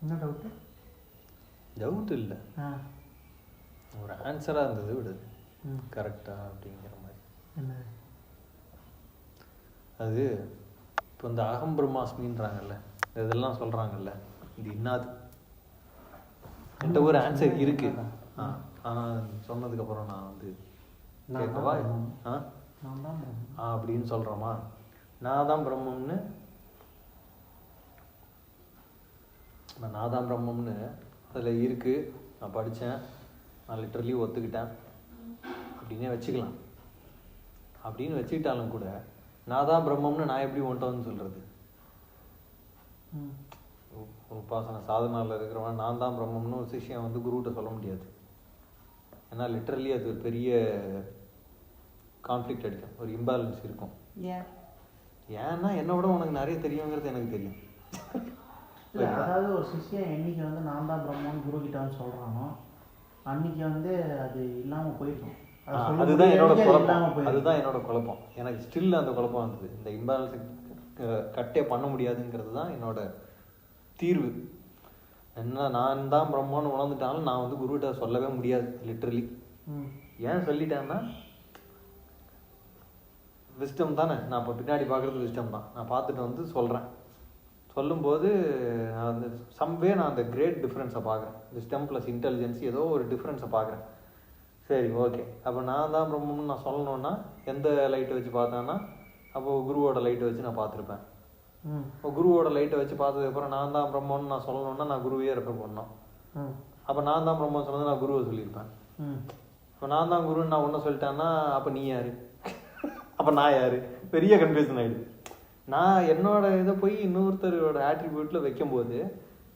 என்ன doubt? Doubt இல்லை, ஒரு ஆன்சராக இருந்தது விடு கரெக்டா அப்படிங்கிற மாதிரி. என்ன அது இப்போ இந்த அகம் பிரம்மாஸ்மின்றாங்கல்ல, இதெல்லாம் சொல்கிறாங்கல்ல, இது இன்னாது என்கிட்ட ஒரு ஆன்சர் இருக்கு. ஆனால் சொன்னதுக்கப்புறம் நான் வந்து கேட்கவா அப்படின்னு சொல்கிறோமா, நான் தான் பிரம்மம்னு, நான் தான் பிரம்மம்னு அதில் இருக்குது, நான் படித்தேன், நான் லிட்ரலி ஒத்துக்கிட்டேன் அப்படின்னே வச்சுக்கலாம். அப்படின்னு வச்சுக்கிட்டாலும் கூட நான் தான் பிரம்மம்னு நான் எப்படி ஒன்றான்னு சொல்கிறது? உபாசனை சாதனாவில் இருக்கிறவன் நான் தான் பிரம்மம்னு ஒரு சிஷ்யம் வந்து குருகிட்ட சொல்ல முடியாது. ஏன்னா லிட்ரலி அது ஒரு பெரிய கான்ஃப்ளிக்ட் அடிக்கும், ஒரு இம்பேலன்ஸ் இருக்கும். ஏன்னா என்னை விட உனக்கு நிறைய தெரியுங்கிறது எனக்கு தெரியும். இல்லை, அதாவது ஒரு சிஷ்யன் என்னைக்கு வந்து நான் தான் பிரம்மன் குரு கிட்டான்னு சொல்கிறானோ அன்னைக்கு வந்து அது இல்லாமல் போயிருக்கும். அதுதான் என்னோட குழப்பம், அதுதான் என்னோட குழப்பம். எனக்கு ஸ்டில் அந்த குழப்பம் வந்தது. இந்த இம்பேலன்ஸ் கட்டே பண்ண முடியாதுங்கிறது தான் என்னோட தீர்வு. என்ன நான் தான் பிரம்மன்னு உணர்ந்துட்டாலும் நான் வந்து குருகிட்ட சொல்லவே முடியாது லிட்ரலி. ஏன் சொல்லிட்டேன்னா விஸ்டம் தானே, நான் இப்போ பின்னாடி பார்க்குறது விஸ்டம் தான். நான் பார்த்துட்டு வந்து சொல்கிறேன். சொல்லும்போது நான் வந்து சம்வே நான் அந்த கிரேட் டிஃப்ரென்ஸை பார்க்குறேன். விஸ்டம் ப்ளஸ் இன்டெலிஜென்ஸ் ஏதோ ஒரு டிஃப்ரென்ஸை பார்க்குறேன். சரி, ஓகே. அப்போ நான் தான் பிரம்மன்னு நான் சொல்லணுன்னா எந்த லைட்டை வச்சு பார்த்தேன்னா, அப்போது குருவோட லைட்டை வச்சு நான் பார்த்துருப்பேன். இப்போ குருவோட லைட்டை வச்சு பார்த்ததுக்கப்புறம் நான் தான் பிரம்மன்னு நான் சொல்லணுன்னா நான் குருவையே ரெஃபர் பண்ணோம். அப்போ நான் தான் பிரம்மன்னு சொன்னது நான் குருவை சொல்லியிருப்பேன். இப்போ நான் தான் குருன்னு நான் ஒன்றும் சொல்லிட்டேன்னா அப்போ நீ யார், அப்போ நான் யார்? பெரிய கன்ஃபியூஷன் ஆகிடுது. நான் என்னோட இதை போய் இன்னொருத்தரோட ஆட்ரிபியூட்டில் வைக்கும்போது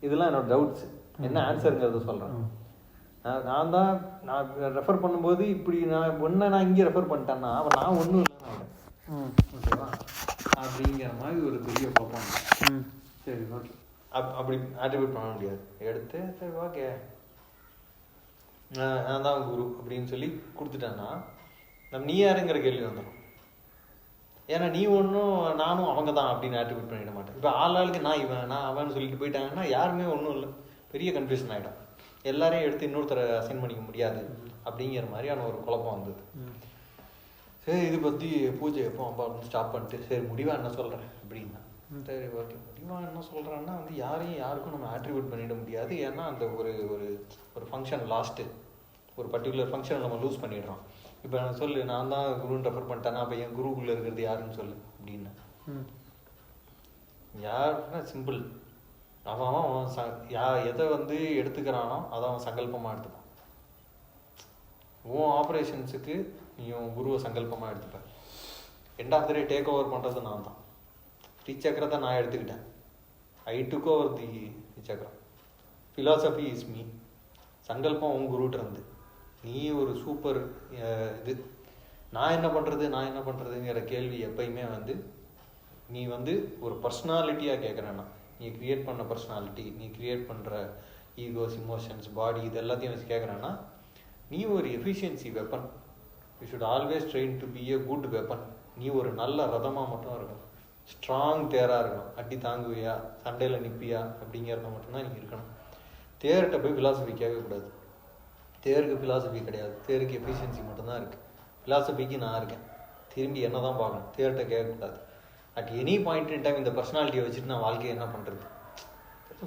இதெல்லாம் என்னோட டவுட்ஸ். என்ன ஆன்சருங்கிறத சொல்கிறேன். நான் தான் நான் ரெஃபர் பண்ணும்போது இப்படி நான் ஒன்றை நான் இங்கே ரெஃபர் பண்ணிட்டேன்னா அப்போ நான் ஒன்றும் இல்லைன்னு ஆகிடும். ஓகேவா? அப்படிங்கிற மாதிரி ஒரு பெரிய குழப்பம். சரி, ஓகே. அப்படி ஆட்ரிபியூட் பண்ண முடியாது. எடுத்து சரி ஓகே நான் தான் குரு அப்படின்னு சொல்லி கொடுத்துட்டேன்னா நம்ம நீ யாருங்கிற கேள்வி வந்துடும். ஏன்னா நீ ஒன்றும் நானும் அவங்க தான் அப்படின்னு ஆட்ரிபியூட் பண்ணிட மாட்டேன். இப்போ ஆளுக்கு நான் இவன் நான் அவன் சொல்லிட்டு போயிட்டாங்கன்னா யாருமே ஒன்றும் இல்லை, பெரிய கன்ஃபியூஷன் ஆகிடும். எல்லாரையும் எடுத்து இன்னொருத்தரை அசைன் பண்ணிக்க முடியாது அப்படிங்கிற மாதிரியான ஒரு குழப்பம் வந்தது. சரி, இது பற்றி பூஜை எப்போ அப்பா வந்து ஸ்டாப் பண்ணிட்டு சரி முடிவாக என்ன சொல்கிறேன் அப்படின்னா, சரி ஓகே முடிவாக என்ன சொல்கிறேன்னா வந்து யாருக்கும் நம்ம ஆட்ரிபியூட் பண்ணிட முடியாது. ஏன்னா அந்த ஒரு ஒரு ஒரு ஃபங்க்ஷன் லாஸ்ட்டு ஒரு பர்டிகுலர் ஃபங்க்ஷனை நம்ம லூஸ் பண்ணிடுறோம். இப்போ நான் சொல்லு நான் தான் குருன்னு ரெஃபர் பண்ணிட்டேன்னா அப்போ என் குருக்குள்ளே இருக்கிறது யாருன்னு சொல்லு அப்படின்னு. யாருன்னா சிம்பிள், அவன் எதை வந்து எடுத்துக்கிறானோ அதை அவன் சங்கல்பமாக எடுத்துப்பான். உன் ஆப்ரேஷன்ஸுக்கு நீ உன் குருவை சங்கல்பமாக எடுத்துப்பேன். End of the day take over பண்ணுறது நான் தான். ஸ்ரீசக்கரத்தை நான் எடுத்துக்கிட்டேன். I took over the Srichakram. Philosophy is me. சங்கல்பம் உன் குருட்ட இருந்து. நீ ஒரு சூப்பர் இது. நான் என்ன பண்ணுறதுங்கிற கேள்வி எப்பயுமே வந்து நீ வந்து ஒரு பர்சனாலிட்டியாக கேட்குறேன்னா, நீ க்ரியேட் பண்ண பர்சனாலிட்டி, நீ க்ரியேட் பண்ணுற ஈகோஸ், இமோஷன்ஸ், பாடி, இது எல்லாத்தையும் வச்சு கேட்குறேன்னா நீ ஒரு efficiency weapon. You should always train to be a good weapon. நீ ஒரு நல்ல ரதமாக மட்டும் இருக்கணும், ஸ்ட்ராங் தேராக இருக்கணும். அடி தாங்குவியா, சண்டையில் நிற்பியா அப்படிங்கிறத மட்டும்தான் நீ இருக்கணும். தேர்கிட்ட போய் ஃபிலாசபி கேட்கக்கூடாது. தேருக்கு ஃபிலாசபி கிடையாது, தேருக்கு எஃபிஷியன்சி மட்டும்தான் இருக்குது. ஃபிலாசபிக்கு நான் இருக்கேன், திரும்பி என்ன தான் பார்க்கணும், தேர்கிட்ட கேட்கக்கூடாது. At any point in time இந்த பர்சனாலிட்டியை வச்சுட்டு நான் வாழ்க்கையை என்ன பண்ணுறது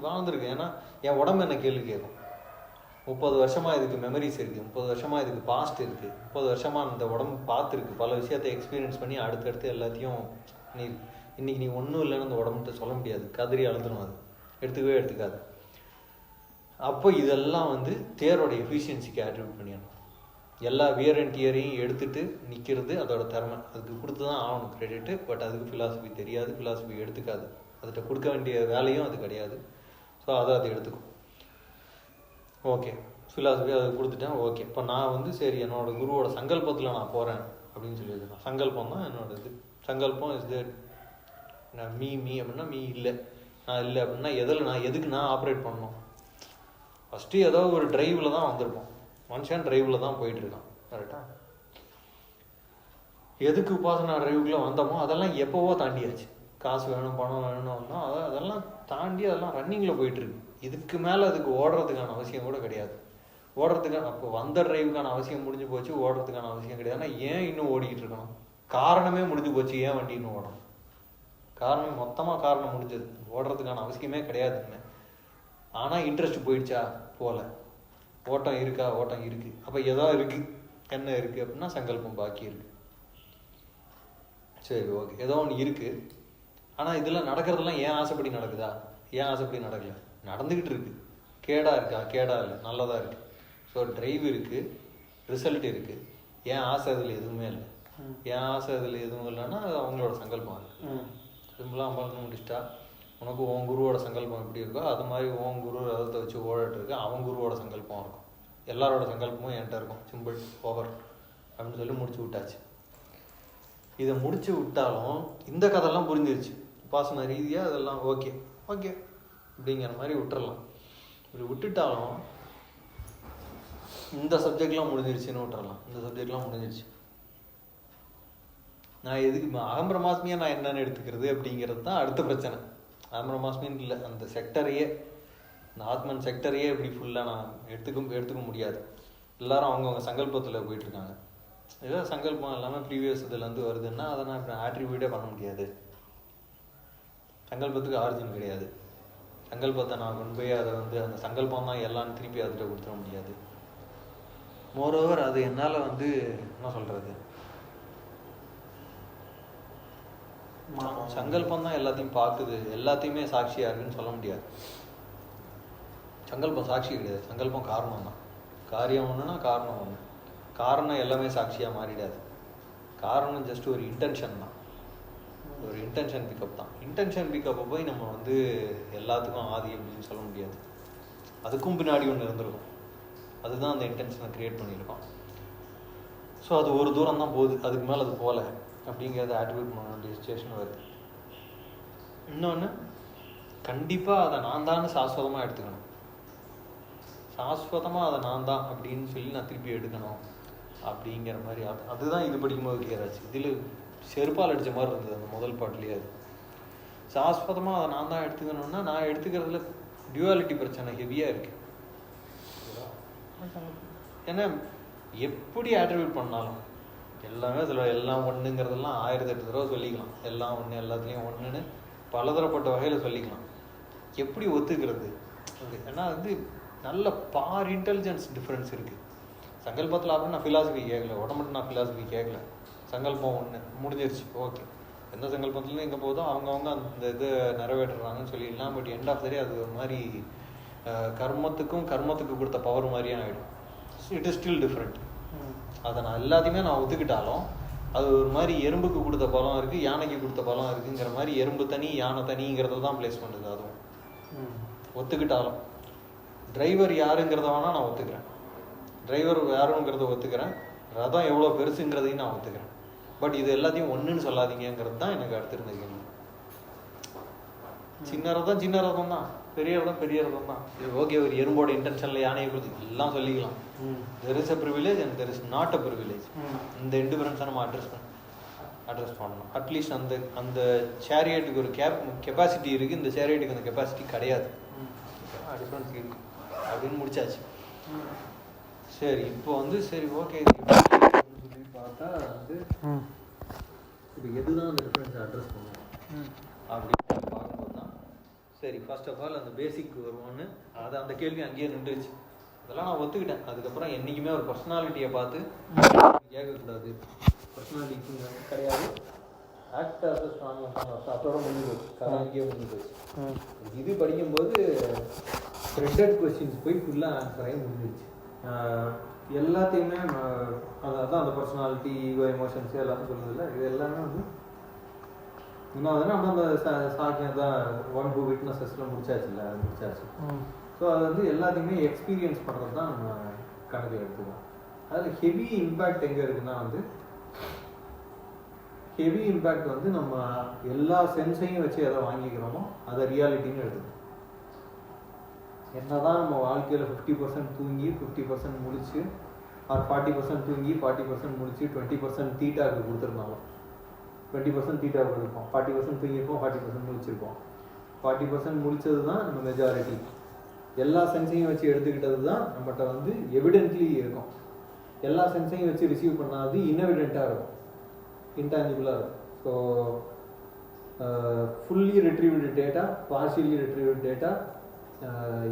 வாழ்ந்துருக்கேன். ஏன்னா என் உடம்பு என்ன கேள்வி கேட்கும். 30 வருஷமாக இதுக்கு மெமரிஸ் இருக்குது, 30 வருஷமாக இதுக்கு பாஸ்ட் இருக்குது, 30 வருஷமாக இந்த உடம்பு பார்த்துருக்கு, பல விஷயத்தை எக்ஸ்பீரியன்ஸ் பண்ணி அடுத்தடுத்து எல்லாத்தையும் நீ இன்றைக்கி நீ ஒன்றும் இல்லைன்னு அந்த உடம்புகிட்ட சொல்ல முடியாது. கதறி அழுதுணும், அது எடுத்துக்கவே எடுத்துக்காது. அப்போ இதெல்லாம் வந்து தேரோட எஃபிஷியன்சிக்கு ஆட்ரிபியூட் பண்ணிடணும். எல்லா வியர் அண்ட் டியரையும் எடுத்துகிட்டு நிற்கிறது அதோட திறமை. அதுக்கு கொடுத்து தான் ஆகணும் கிரெடிட்டு. பட் அதுக்கு ஃபிலாசபி தெரியாது, ஃபிலாசபி எடுத்துக்காது, அதுகிட்ட கொடுக்க வேண்டிய வேலையும் அது கிடையாது. ஸோ அதை எடுத்துக்கும். ஓகே, ஃபிலாசபி அதை கொடுத்துட்டேன். ஓகே, இப்போ நான் வந்து சரி என்னோட குருவோட சங்கல்பத்தில் நான் போகிறேன் அப்படின்னு சொல்லியிருக்கேன். சங்கல்பம் தான் என்னோட இது. சங்கல்பம் இஸ் தேட். நான் மீ அப்படின்னா மீ இல்லை, நான் இல்லை அப்படின்னா எதுக்கு நான் ஆப்ரேட் பண்ணணும். ஃபஸ்ட்டு ஏதோ ஒரு டிரைவில் தான் வந்திருப்போம். மனுஷன் டிரைவில் தான் போயிட்டுருக்கான். கரெக்டாக எதுக்கு உபாசனா டிரைவுக்குள்ளே வந்தோமோ அதெல்லாம் எப்போவோ தாண்டியாச்சு. காசு வேணும், பணம் வேணும்னா அதெல்லாம் தாண்டி அதெல்லாம் ரன்னிங்கில் போயிட்டுருக்கு. இதுக்கு மேலே அதுக்கு ஓடுறதுக்கான அவசியம் கூட கிடையாது. ஓடுறதுக்கான அப்போ வந்த டிரைவுக்கான அவசியம் முடிஞ்சு போச்சு, ஓடுறதுக்கான அவசியம் கிடையாது. ஆனால் ஏன் இன்னும் ஓடிக்கிட்டு இருக்கணும்? காரணமே முடிஞ்சு போச்சு, ஏன் வண்டி இன்னும் ஓடணும்? காரணம் மொத்தமாக காரணம் முடிஞ்சது, ஓடுறதுக்கான அவசியமே கிடையாதுன்னு. ஆனால் இன்ட்ரெஸ்ட் போயிடுச்சா? போகல. ஓட்டம் இருக்கா? ஓட்டம் இருக்குது. அப்போ ஏதோ இருக்குது. என்ன இருக்குது அப்படின்னா சங்கல்பம் பாக்கி இருக்குது. சரி, ஓகே, ஏதோ ஒன்று இருக்குது. ஆனால் இதில் நடக்கிறதெல்லாம் ஏன் ஆசைப்படி நடக்குதா? ஏன் ஆசைப்படி நடக்கல? நடந்துக்கிட்டு இருக்கு. கேடா இருக்கா? கேடா இல்லை, நல்லதாக இருக்குது. ஸோ டிரைவ் இருக்குது, ரிசல்ட் இருக்குது. ஏன் ஆசை அதில் எதுவுமே இல்லை. ஏன் ஆசை அதில் எதுவும் இல்லைன்னா அது அவங்களோட சங்கல்பம் இருக்குது. சிம்பிளாக பார்க்க முடிச்சிட்டா, உனக்கு உன் குருவோட சங்கல்பம் எப்படி இருக்கோ அது மாதிரி உன் குரு ரதத்தை வச்சு ஓடிட்டு இருக்கு, அவன் குருவோட சங்கல்பம் இருக்கும். எல்லாரோட சங்கல்பமும் என்கிட்ட இருக்கும். சிம்பிள், ஓவர் அப்படின்னு சொல்லி முடிச்சு விட்டாச்சு. இதை முடிச்சு விட்டாலும் இந்த கதையெல்லாம் புரிஞ்சிருச்சு. உபாசன ரீதியாக அதெல்லாம் ஓகே ஓகே அப்படிங்கிற மாதிரி விட்டுறலாம். இப்படி விட்டுட்டாலும் இந்த சப்ஜெக்ட்லாம் முடிஞ்சிருச்சுன்னு விட்டுறலாம். இந்த சப்ஜெக்ட்லாம் முடிஞ்சிருச்சு. நான் எதுக்கு அகம்பிரமாஸ்மியாக நான் என்னென்னு எடுத்துக்கிறது அப்படிங்கிறது தான் அடுத்த பிரச்சனை. அகம்பிரமாஸ்மின்னு இல்லை, அந்த செக்டரையே, இந்த ஆத்மன் செக்டரையே இப்படி ஃபுல்லாக நான் எடுத்துக்க முடியாது. எல்லாரும் அவங்கவுங்க சங்கல்பத்தில் போயிட்டுருக்காங்க. ஏதோ சங்கல்பம் எல்லாமே ப்ரீவியஸ் இதுலேருந்து வருதுன்னா அதை நான் இப்போ ஆட்ரிபியூட்டே பண்ண முடியாது. சங்கல்பத்துக்கு ஆரிஜின் கிடையாது. சங்கல்பத்தை நான் கொண்டு போய் அதை அந்த சங்கல்பம் தான் எல்லாம் திருப்பி அதில் கொடுத்துட முடியாது. மோரோவர் அது என்னால் என்ன சொல்கிறது, சங்கல்பம் தான் எல்லாத்தையும் பார்க்குது, எல்லாத்தையுமே சாட்சியாக இருக்குன்னு சொல்ல முடியாது. சங்கல்பம் சாட்சி கிடையாது, சங்கல்பம் காரணம் தான். காரியம் ஒன்றுனா காரணம் ஒன்று. காரணம் எல்லாமே சாட்சியாக மாறிடாது. காரணம் ஜஸ்ட் ஒரு இன்டென்ஷன் தான், ஒரு இன்டென்ஷன் பிக்கப் தான். இன்டென்ஷன் பிக்கப்பை போய் நம்ம எல்லாத்துக்கும் ஆதி அப்படின்னு சொல்ல முடியாது. அதுக்கும் பின்னாடி ஒன்று இருந்திருக்கும், அதுதான் அந்த இன்டென்ஷனை க்ரியேட் பண்ணியிருக்கோம். ஸோ அது ஒரு தூரம் தான் போகுது, அதுக்கு மேலே அது போகல அப்படிங்கிறத ஆட்ரிபியூட் பண்ண வேண்டிய சிச்சுவேஷன் வருது. இன்னொன்று, கண்டிப்பாக அதை நான் தான் சாஸ்வதமாக எடுத்துக்கணும். சாஸ்வதமாக அதை நான் தான் அப்படின்னு சொல்லி நான் திருப்பி எடுக்கணும் அப்படிங்கிற மாதிரி அதுதான் இது படிக்கும்போது கிளியர் ஆச்சு. இதில் செருப்பால் அடித்த மாதிரி இருந்தது அந்த முதல் பாட்டிலேயே. அது சாஸ்வதமாக அதை நான் தான் எடுத்துக்கணும்னா நான் எடுத்துக்கிறதுல டியூவாலிட்டி பிரச்சனை ஹெவியாக இருக்குது. ஏன்னா எப்படி ஆட்ரிபியூட் பண்ணாலும் எல்லாமே அதில் எல்லாம் ஒன்றுங்கிறதெல்லாம் 1008 தடவை சொல்லிக்கலாம். எல்லாம் ஒன்று, எல்லாத்துலேயும் ஒன்றுன்னு பலதரப்பட்ட வகையில் சொல்லிக்கலாம். எப்படி ஒத்துக்கிறது? ஏன்னா நல்ல பார் இன்டெலிஜென்ஸ் டிஃப்ரென்ஸ் இருக்குது. சங்கல்பத்தில் அப்படின்னு நான் ஃபிலாசபி கேட்கல, உடம்புட்டு நான் ஃபிலாசபி கேட்கல. சங்கல்பம் ஒன்று முடிஞ்சிருச்சு, ஓகே. எந்த சங்கல்பத்துலேயும் எங்கே போதோ அவங்கவுங்க அந்த இதை நிறைவேற்றுறாங்கன்னு சொல்லிடலாம். பட் எண்ட் ஆஃப் த டே அது ஒரு மாதிரி கர்மத்துக்கு கொடுத்த பவர் மாதிரியே ஆகிடும். It is still different. அதை நான் எல்லாத்தையுமே நான் ஒத்துக்கிட்டாலும் அது ஒரு மாதிரி எறும்புக்கு கொடுத்த பலம் இருக்குது, யானைக்கு கொடுத்த பலம் இருக்குங்கிற மாதிரி எறும்பு தனி யானை தனிங்கிறத தான் பிளேஸ் பண்ணுது. அதுவும் ஒத்துக்கிட்டாலும் டிரைவர் யாருங்கிறத வேணால் நான் ஒத்துக்கிறேன், டிரைவர் யாருங்கிறத ஒத்துக்கிறேன், ரதம் எவ்வளோ பெருசுங்கிறதையும் நான் ஒத்துக்கிறேன். பட் இது எல்லாத்தையும் ஒன்றுன்னு சொல்லாதீங்கிறது தான் எனக்கு அடுத்திருந்த கேள்வி. சின்ன ரதம் தான், பெரிய ரதம் தான். இது ஓகே, ஒரு எறும்போட இன்டென்ஷனில் யானையை கொடுத்து எல்லாம் சொல்லிக்கலாம். There is a privilege and there is not a privilege. இந்த இண்டிஃபரன்ஸை நம்ம அட்ரஸ் பண்ணணும். அட்லீஸ்ட் அந்த சேரியட்டுக்கு ஒரு கெப்பாசிட்டி இருக்குது, இந்த சேரியட்டுக்கு அந்த கெப்பாசிட்டி கிடையாது. டிஃப்ரென்ஸ் இருக்குது அப்படின்னு முடிச்சாச்சு. சரி, இப்போ சரி ஓகே சொல்லி பார்த்தா இப்போ எதுதான் அந்த டிஃப்ரென்ஸை அட்ரஸ் பண்ணுவோம் அப்படின்னு பார்க்கும்போது தான் சரி ஃபர்ஸ்ட் ஆஃப் ஆல் அந்த பேசிக் வருவோன்னு அந்த கேள்வி அங்கேயே நின்றுச்சு. அதெல்லாம் நான் ஒத்துக்கிட்டேன். அதுக்கப்புறம் என்றைக்குமே ஒரு பர்சனாலிட்டியை பார்த்து கேட்கக்கூடாது. பர்சனாலிட்டி கிடையாது, ஆக்டர் அதோட முடிஞ்சு போச்சு, கதாங்கே முடிஞ்சு போச்சு. இது படிக்கும்போது த்ரெட்டட் கொஸ்டின்ஸ் போய் ஃபுல்லாக ஆன்சராகி முடிஞ்சிருச்சு. எல்லாத்தையுமே அதான் அந்த பர்சனாலிட்டி, ஈகோ, எமோஷன்ஸ் எல்லாமே சொல்லுதில்ல, இது எல்லாமே இன்னும் நம்ம அந்த சாக்கியம் தான் ஒன் டூ விட்னஸஸில் முடிச்சாச்சு. ஸோ அது எல்லாத்தையுமே எக்ஸ்பீரியன்ஸ் பண்ணுறது தான் நம்ம கணக்கில் எடுத்துக்கோம். அதில் ஹெவி இம்பேக்ட் எங்கே இருக்குன்னா ஹெவி இம்பேக்ட் நம்ம எல்லா சென்ஸையும் வச்சு எதை வாங்கிக்கிறோமோ அதை ரியாலிட்டின்னு எடுத்துக்கணும். என்னதான் நம்ம வாழ்க்கையில் 50% தூங்கி 50% முடிச்சு, ஆர் 40% தூங்கி 40% முடிச்சு 20% தீட்டாவுக்கு கொடுத்துருந்தாலும் 20% தீட்டாவுக்கு கொடுப்போம், 40% தூங்கியிருப்போம், 40% முடிச்சிருப்போம். 40% முடிச்சது தான் நம்ம மெஜாரிட்டி. எல்லா சென்ஸையும் வச்சு எடுத்துக்கிட்டது தான் நம்மகிட்ட வந்து எவிடென்ட்லி இருக்கும். எல்லா சென்ஸையும் வச்சு ரிசீவ் பண்ணாது இன்எவிடென்ட்டாக இருக்கும், இன்டான்ஜிபிளாக இருக்கும். So fully retrieved data, partially retrieved data,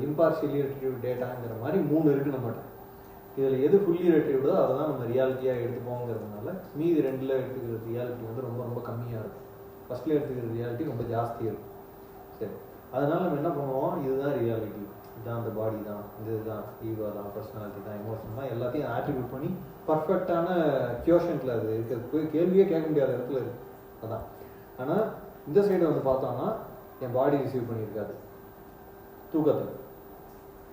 impartially retrieved டேட்டாங்கிற மாதிரி 3 இருக்குது நம்மகிட்ட. இதில் எது ஃபுல்லி ரிட்ரீவ்டோ அதை தான் நம்ம ரியாலிட்டியாக எடுத்துப்போங்கிறதுனால மீதி 2ல் எடுத்துக்கிற ரியாலிட்டி வந்து ரொம்ப ரொம்ப கம்மியாக இருக்கும். ஃபஸ்ட்டில் எடுத்துக்கிற ரியாலிட்டி ரொம்ப ஜாஸ்தி இருக்கும். சரி, அதனால் நம்ம என்ன பண்ணுவோம், இதுதான் ரியாலிட்டி, இதுதான் அந்த பாடி தான், இதுதான் ஈகோ தான், பர்சனாலிட்டி தான், எமோஷன் தான், எல்லாத்தையும் ஆட்ரிபியூட் பண்ணி பர்ஃபெக்டான கியோஷன்ட்டில் அது இருக்கிறது, கேள்வியே கேட்க முடியாத இடத்துல இருக்குது. அதான். ஆனால் இந்த சைடு வந்து பார்த்தோம்னா என் பாடி ரிசீவ் பண்ணியிருக்காது, தூக்கத்தில்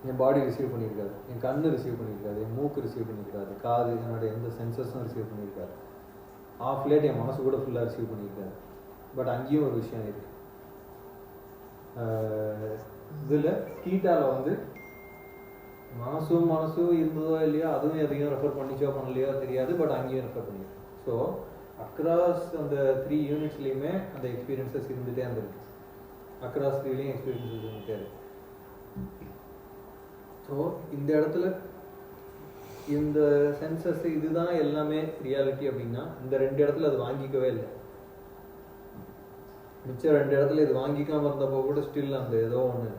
என் பாடி ரிசீவ் பண்ணியிருக்காது, என் கண்ணு ரிசீவ் பண்ணியிருக்காது, என் மூக்கு ரிசீவ் பண்ணியிருக்காது, காது, என்னோட எந்த சென்சஸும் ரிசீவ் பண்ணியிருக்காது, ஆஃப் லேட் என் மனசு கூட ஃபுல்லாக ரிசீவ் பண்ணியிருக்காது. பட் அங்கேயும் ஒரு விஷயம் இருக்குது. இதில் தீட்டாவில் வந்து மனசும் இருந்ததோ இல்லையோ அதுவும் எதையும் ரெஃபர் பண்ணிச்சோ பண்ணலையோ தெரியாது, பட் அங்கேயும் ரெஃபர் பண்ணியிருக்கு. ஸோ அக்ராஸ் அந்த 3 யூனிட்ஸ்லேயுமே அந்த எக்ஸ்பீரியன்ஸஸ் இருந்துகிட்டே இருந்திருக்கு. அக்ராஸ் 3லேயும் எக்ஸ்பீரியன்ஸஸ் இருந்துகிட்டே இருக்கு. ஸோ இந்த இடத்துல இந்த சென்சஸ் இதுதான் எல்லாமே ரியாலிட்டி அப்படின்னா இந்த 2 இடத்துல அது வாங்கிக்கவே இல்லை. மிச்சம் 2 இடத்துல இது வாங்கிக்காமல் இருந்தப்போ கூட ஸ்டில் அந்த ஏதோ ஒன்று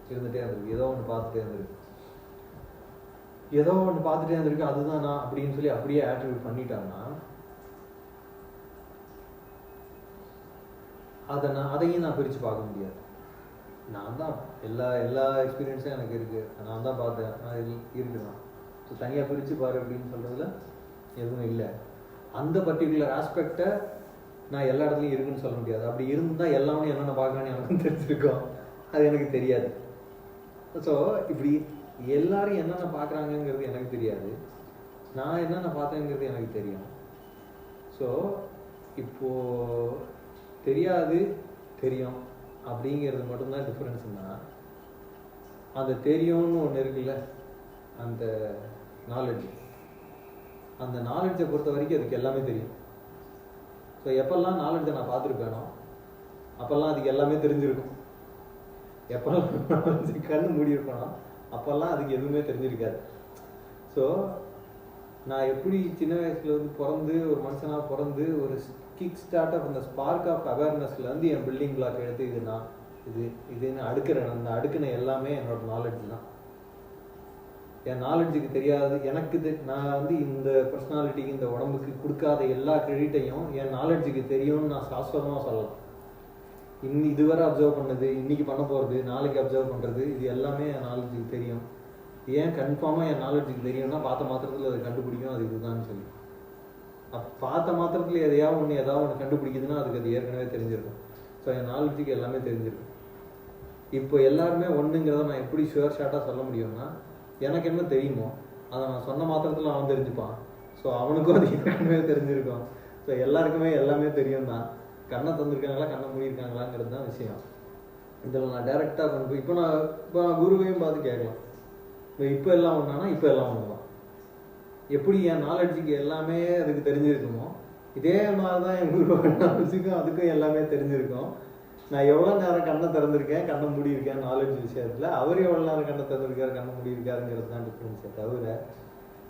இருந்துகிட்டே இருந்திருக்கு, ஏதோ ஒன்று பார்த்துட்டே இருந்திருக்கு, அதுதான் நான் அப்படின்னு சொல்லி அப்படியே ஆட்ரிபியூட் பண்ணிட்டாங்கன்னா அதையும் நான் பிரித்து பார்க்க முடியாது. நான் தான் எல்லா எக்ஸ்பீரியன்ஸும் எனக்கு இருக்குது, நான் தான் பார்த்தேன், நான் இருக்குதான். ஸோ தனியாக பிரித்து பாரு அப்படின்னு சொல்கிறதுல எதுவும் இல்லை. அந்த பர்டிகுலர் ஆஸ்பெக்டை நான் எல்லா இடத்துலையும் இருக்குன்னு சொல்ல முடியாது. அப்படி இருந்தால் எல்லாமே என்னென்ன பார்க்கணும்னு எனக்கும் தெரிஞ்சிருக்கோம், அது எனக்கு தெரியாது. ஸோ இப்படி எல்லாரும் என்னென்ன பார்க்குறாங்கங்கிறது எனக்கு தெரியாது, நான் என்னென்ன பார்த்தேங்கிறது எனக்கு தெரியும். ஸோ இப்போது தெரியாது தெரியும் அப்படிங்கிறது மட்டும்தான் டிஃப்ரென்ஸ்னா, அந்த தெரியும்னு ஒன்று இருக்குல்ல, அந்த நாலெட்ஜ், அந்த நாலெட்ஜை பொறுத்த வரைக்கும் அதுக்கு எல்லாமே தெரியும். ஸோ எப்பெல்லாம் நாலெட்ஜை நான் பார்த்துருப்பேனோ அப்போல்லாம் அதுக்கு எல்லாமே தெரிஞ்சிருக்கும். எப்பெல்லாம் கண்ணு மூடி இருப்பேனோ அப்போல்லாம் அதுக்கு எதுவுமே தெரிஞ்சிருக்காது. ஸோ நான் எப்படி சின்ன வயசுல வந்து பிறந்து ஒரு மனுஷனாக பிறந்து ஒரு கிக் ஸ்டார்ட் ஆஃப் அந்த ஸ்பார்க் ஆஃப் அவேர்னஸ்லேருந்து என் பில்டிங் பிளாக் எடுத்து இது நான் இதுன்னு அடுக்கிறேன். அந்த அடுக்கின எல்லாமே என்னோட நாலெட்ஜ் தான். என் நாலெட்ஜுக்கு தெரியாது, எனக்கு நான் வந்து இந்த பர்சனாலிட்டிக்கு இந்த உடம்புக்கு கொடுக்காத எல்லா கிரெடிட்டையும் என் நாலெட்ஜுக்கு தெரியும்னு நான் சாஸ்வதமாக சொல்லலாம். இதுவரை அப்சர்வ் பண்ணது, இன்னைக்கு பண்ண போகிறது, நாளைக்கு அப்சர்வ் பண்ணுறது, இது எல்லாமே என் நாலெட்ஜுக்கு தெரியும். ஏன் கன்ஃபார்மாக என் நாலெட்ஜுக்கு தெரியும்னா பார்த்த மாத்திரத்தில் அதை கண்டுபிடிக்கும், அது இதுதான் சொல்லி. பார்த்த மாத்திரத்தில் ஏதாவது ஒன்று கண்டுபிடிக்குதுன்னா அதுக்கு அது ஏற்கனவே தெரிஞ்சிருக்கும். ஸோ என் நாலெட்ஜுக்கு எல்லாமே தெரிஞ்சிருக்கும். இப்போ எல்லாருமே ஒன்றுங்கிறத நான் எப்படி ஷுவர் ஷார்ட்டாக சொல்ல முடியும்னா, எனக்கு என்ன தெரியுமோ அதை நான் சொன்ன மாத்திரத்தில் அவன் தெரிஞ்சுப்பான். ஸோ அவனுக்கும் அது ஏற்கனவே தெரிஞ்சிருக்கும். ஸோ எல்லாருக்குமே எல்லாமே தெரியும் தான். கண்ணை தந்துருக்காங்களா கண்ணை மூடியிருக்காங்களாங்கிறது தான் விஷயம். இதில் நான் டைரெக்டாக கொண்டு போய் இப்போ நான் குருவையும் பார்த்து கேட்கலாம், இப்போ எல்லாம் ஒன்றானா இப்போ எல்லாம் ஒன்று தான். எப்படி என் நாலெட்ஜுக்கு எல்லாமே அதுக்கு தெரிஞ்சிருக்குமோ இதே மாதிரி தான் என் குரு நாலெட்ஜுக்கும் அதுக்கும் எல்லாமே தெரிஞ்சிருக்கும். நான் எவ்வளோ நேரம் கண்ணை திறந்திருக்கேன், கண்ணை மூடியிருக்கேன் நாலெட்ஜ் விஷயத்தில், அவர் எவ்வளோ நேரம் கண்ணை திறந்திருக்காரு, கண்ணை மூடியிருக்காருங்கிறது தான் டிஃப்ரென்ஸை தவிர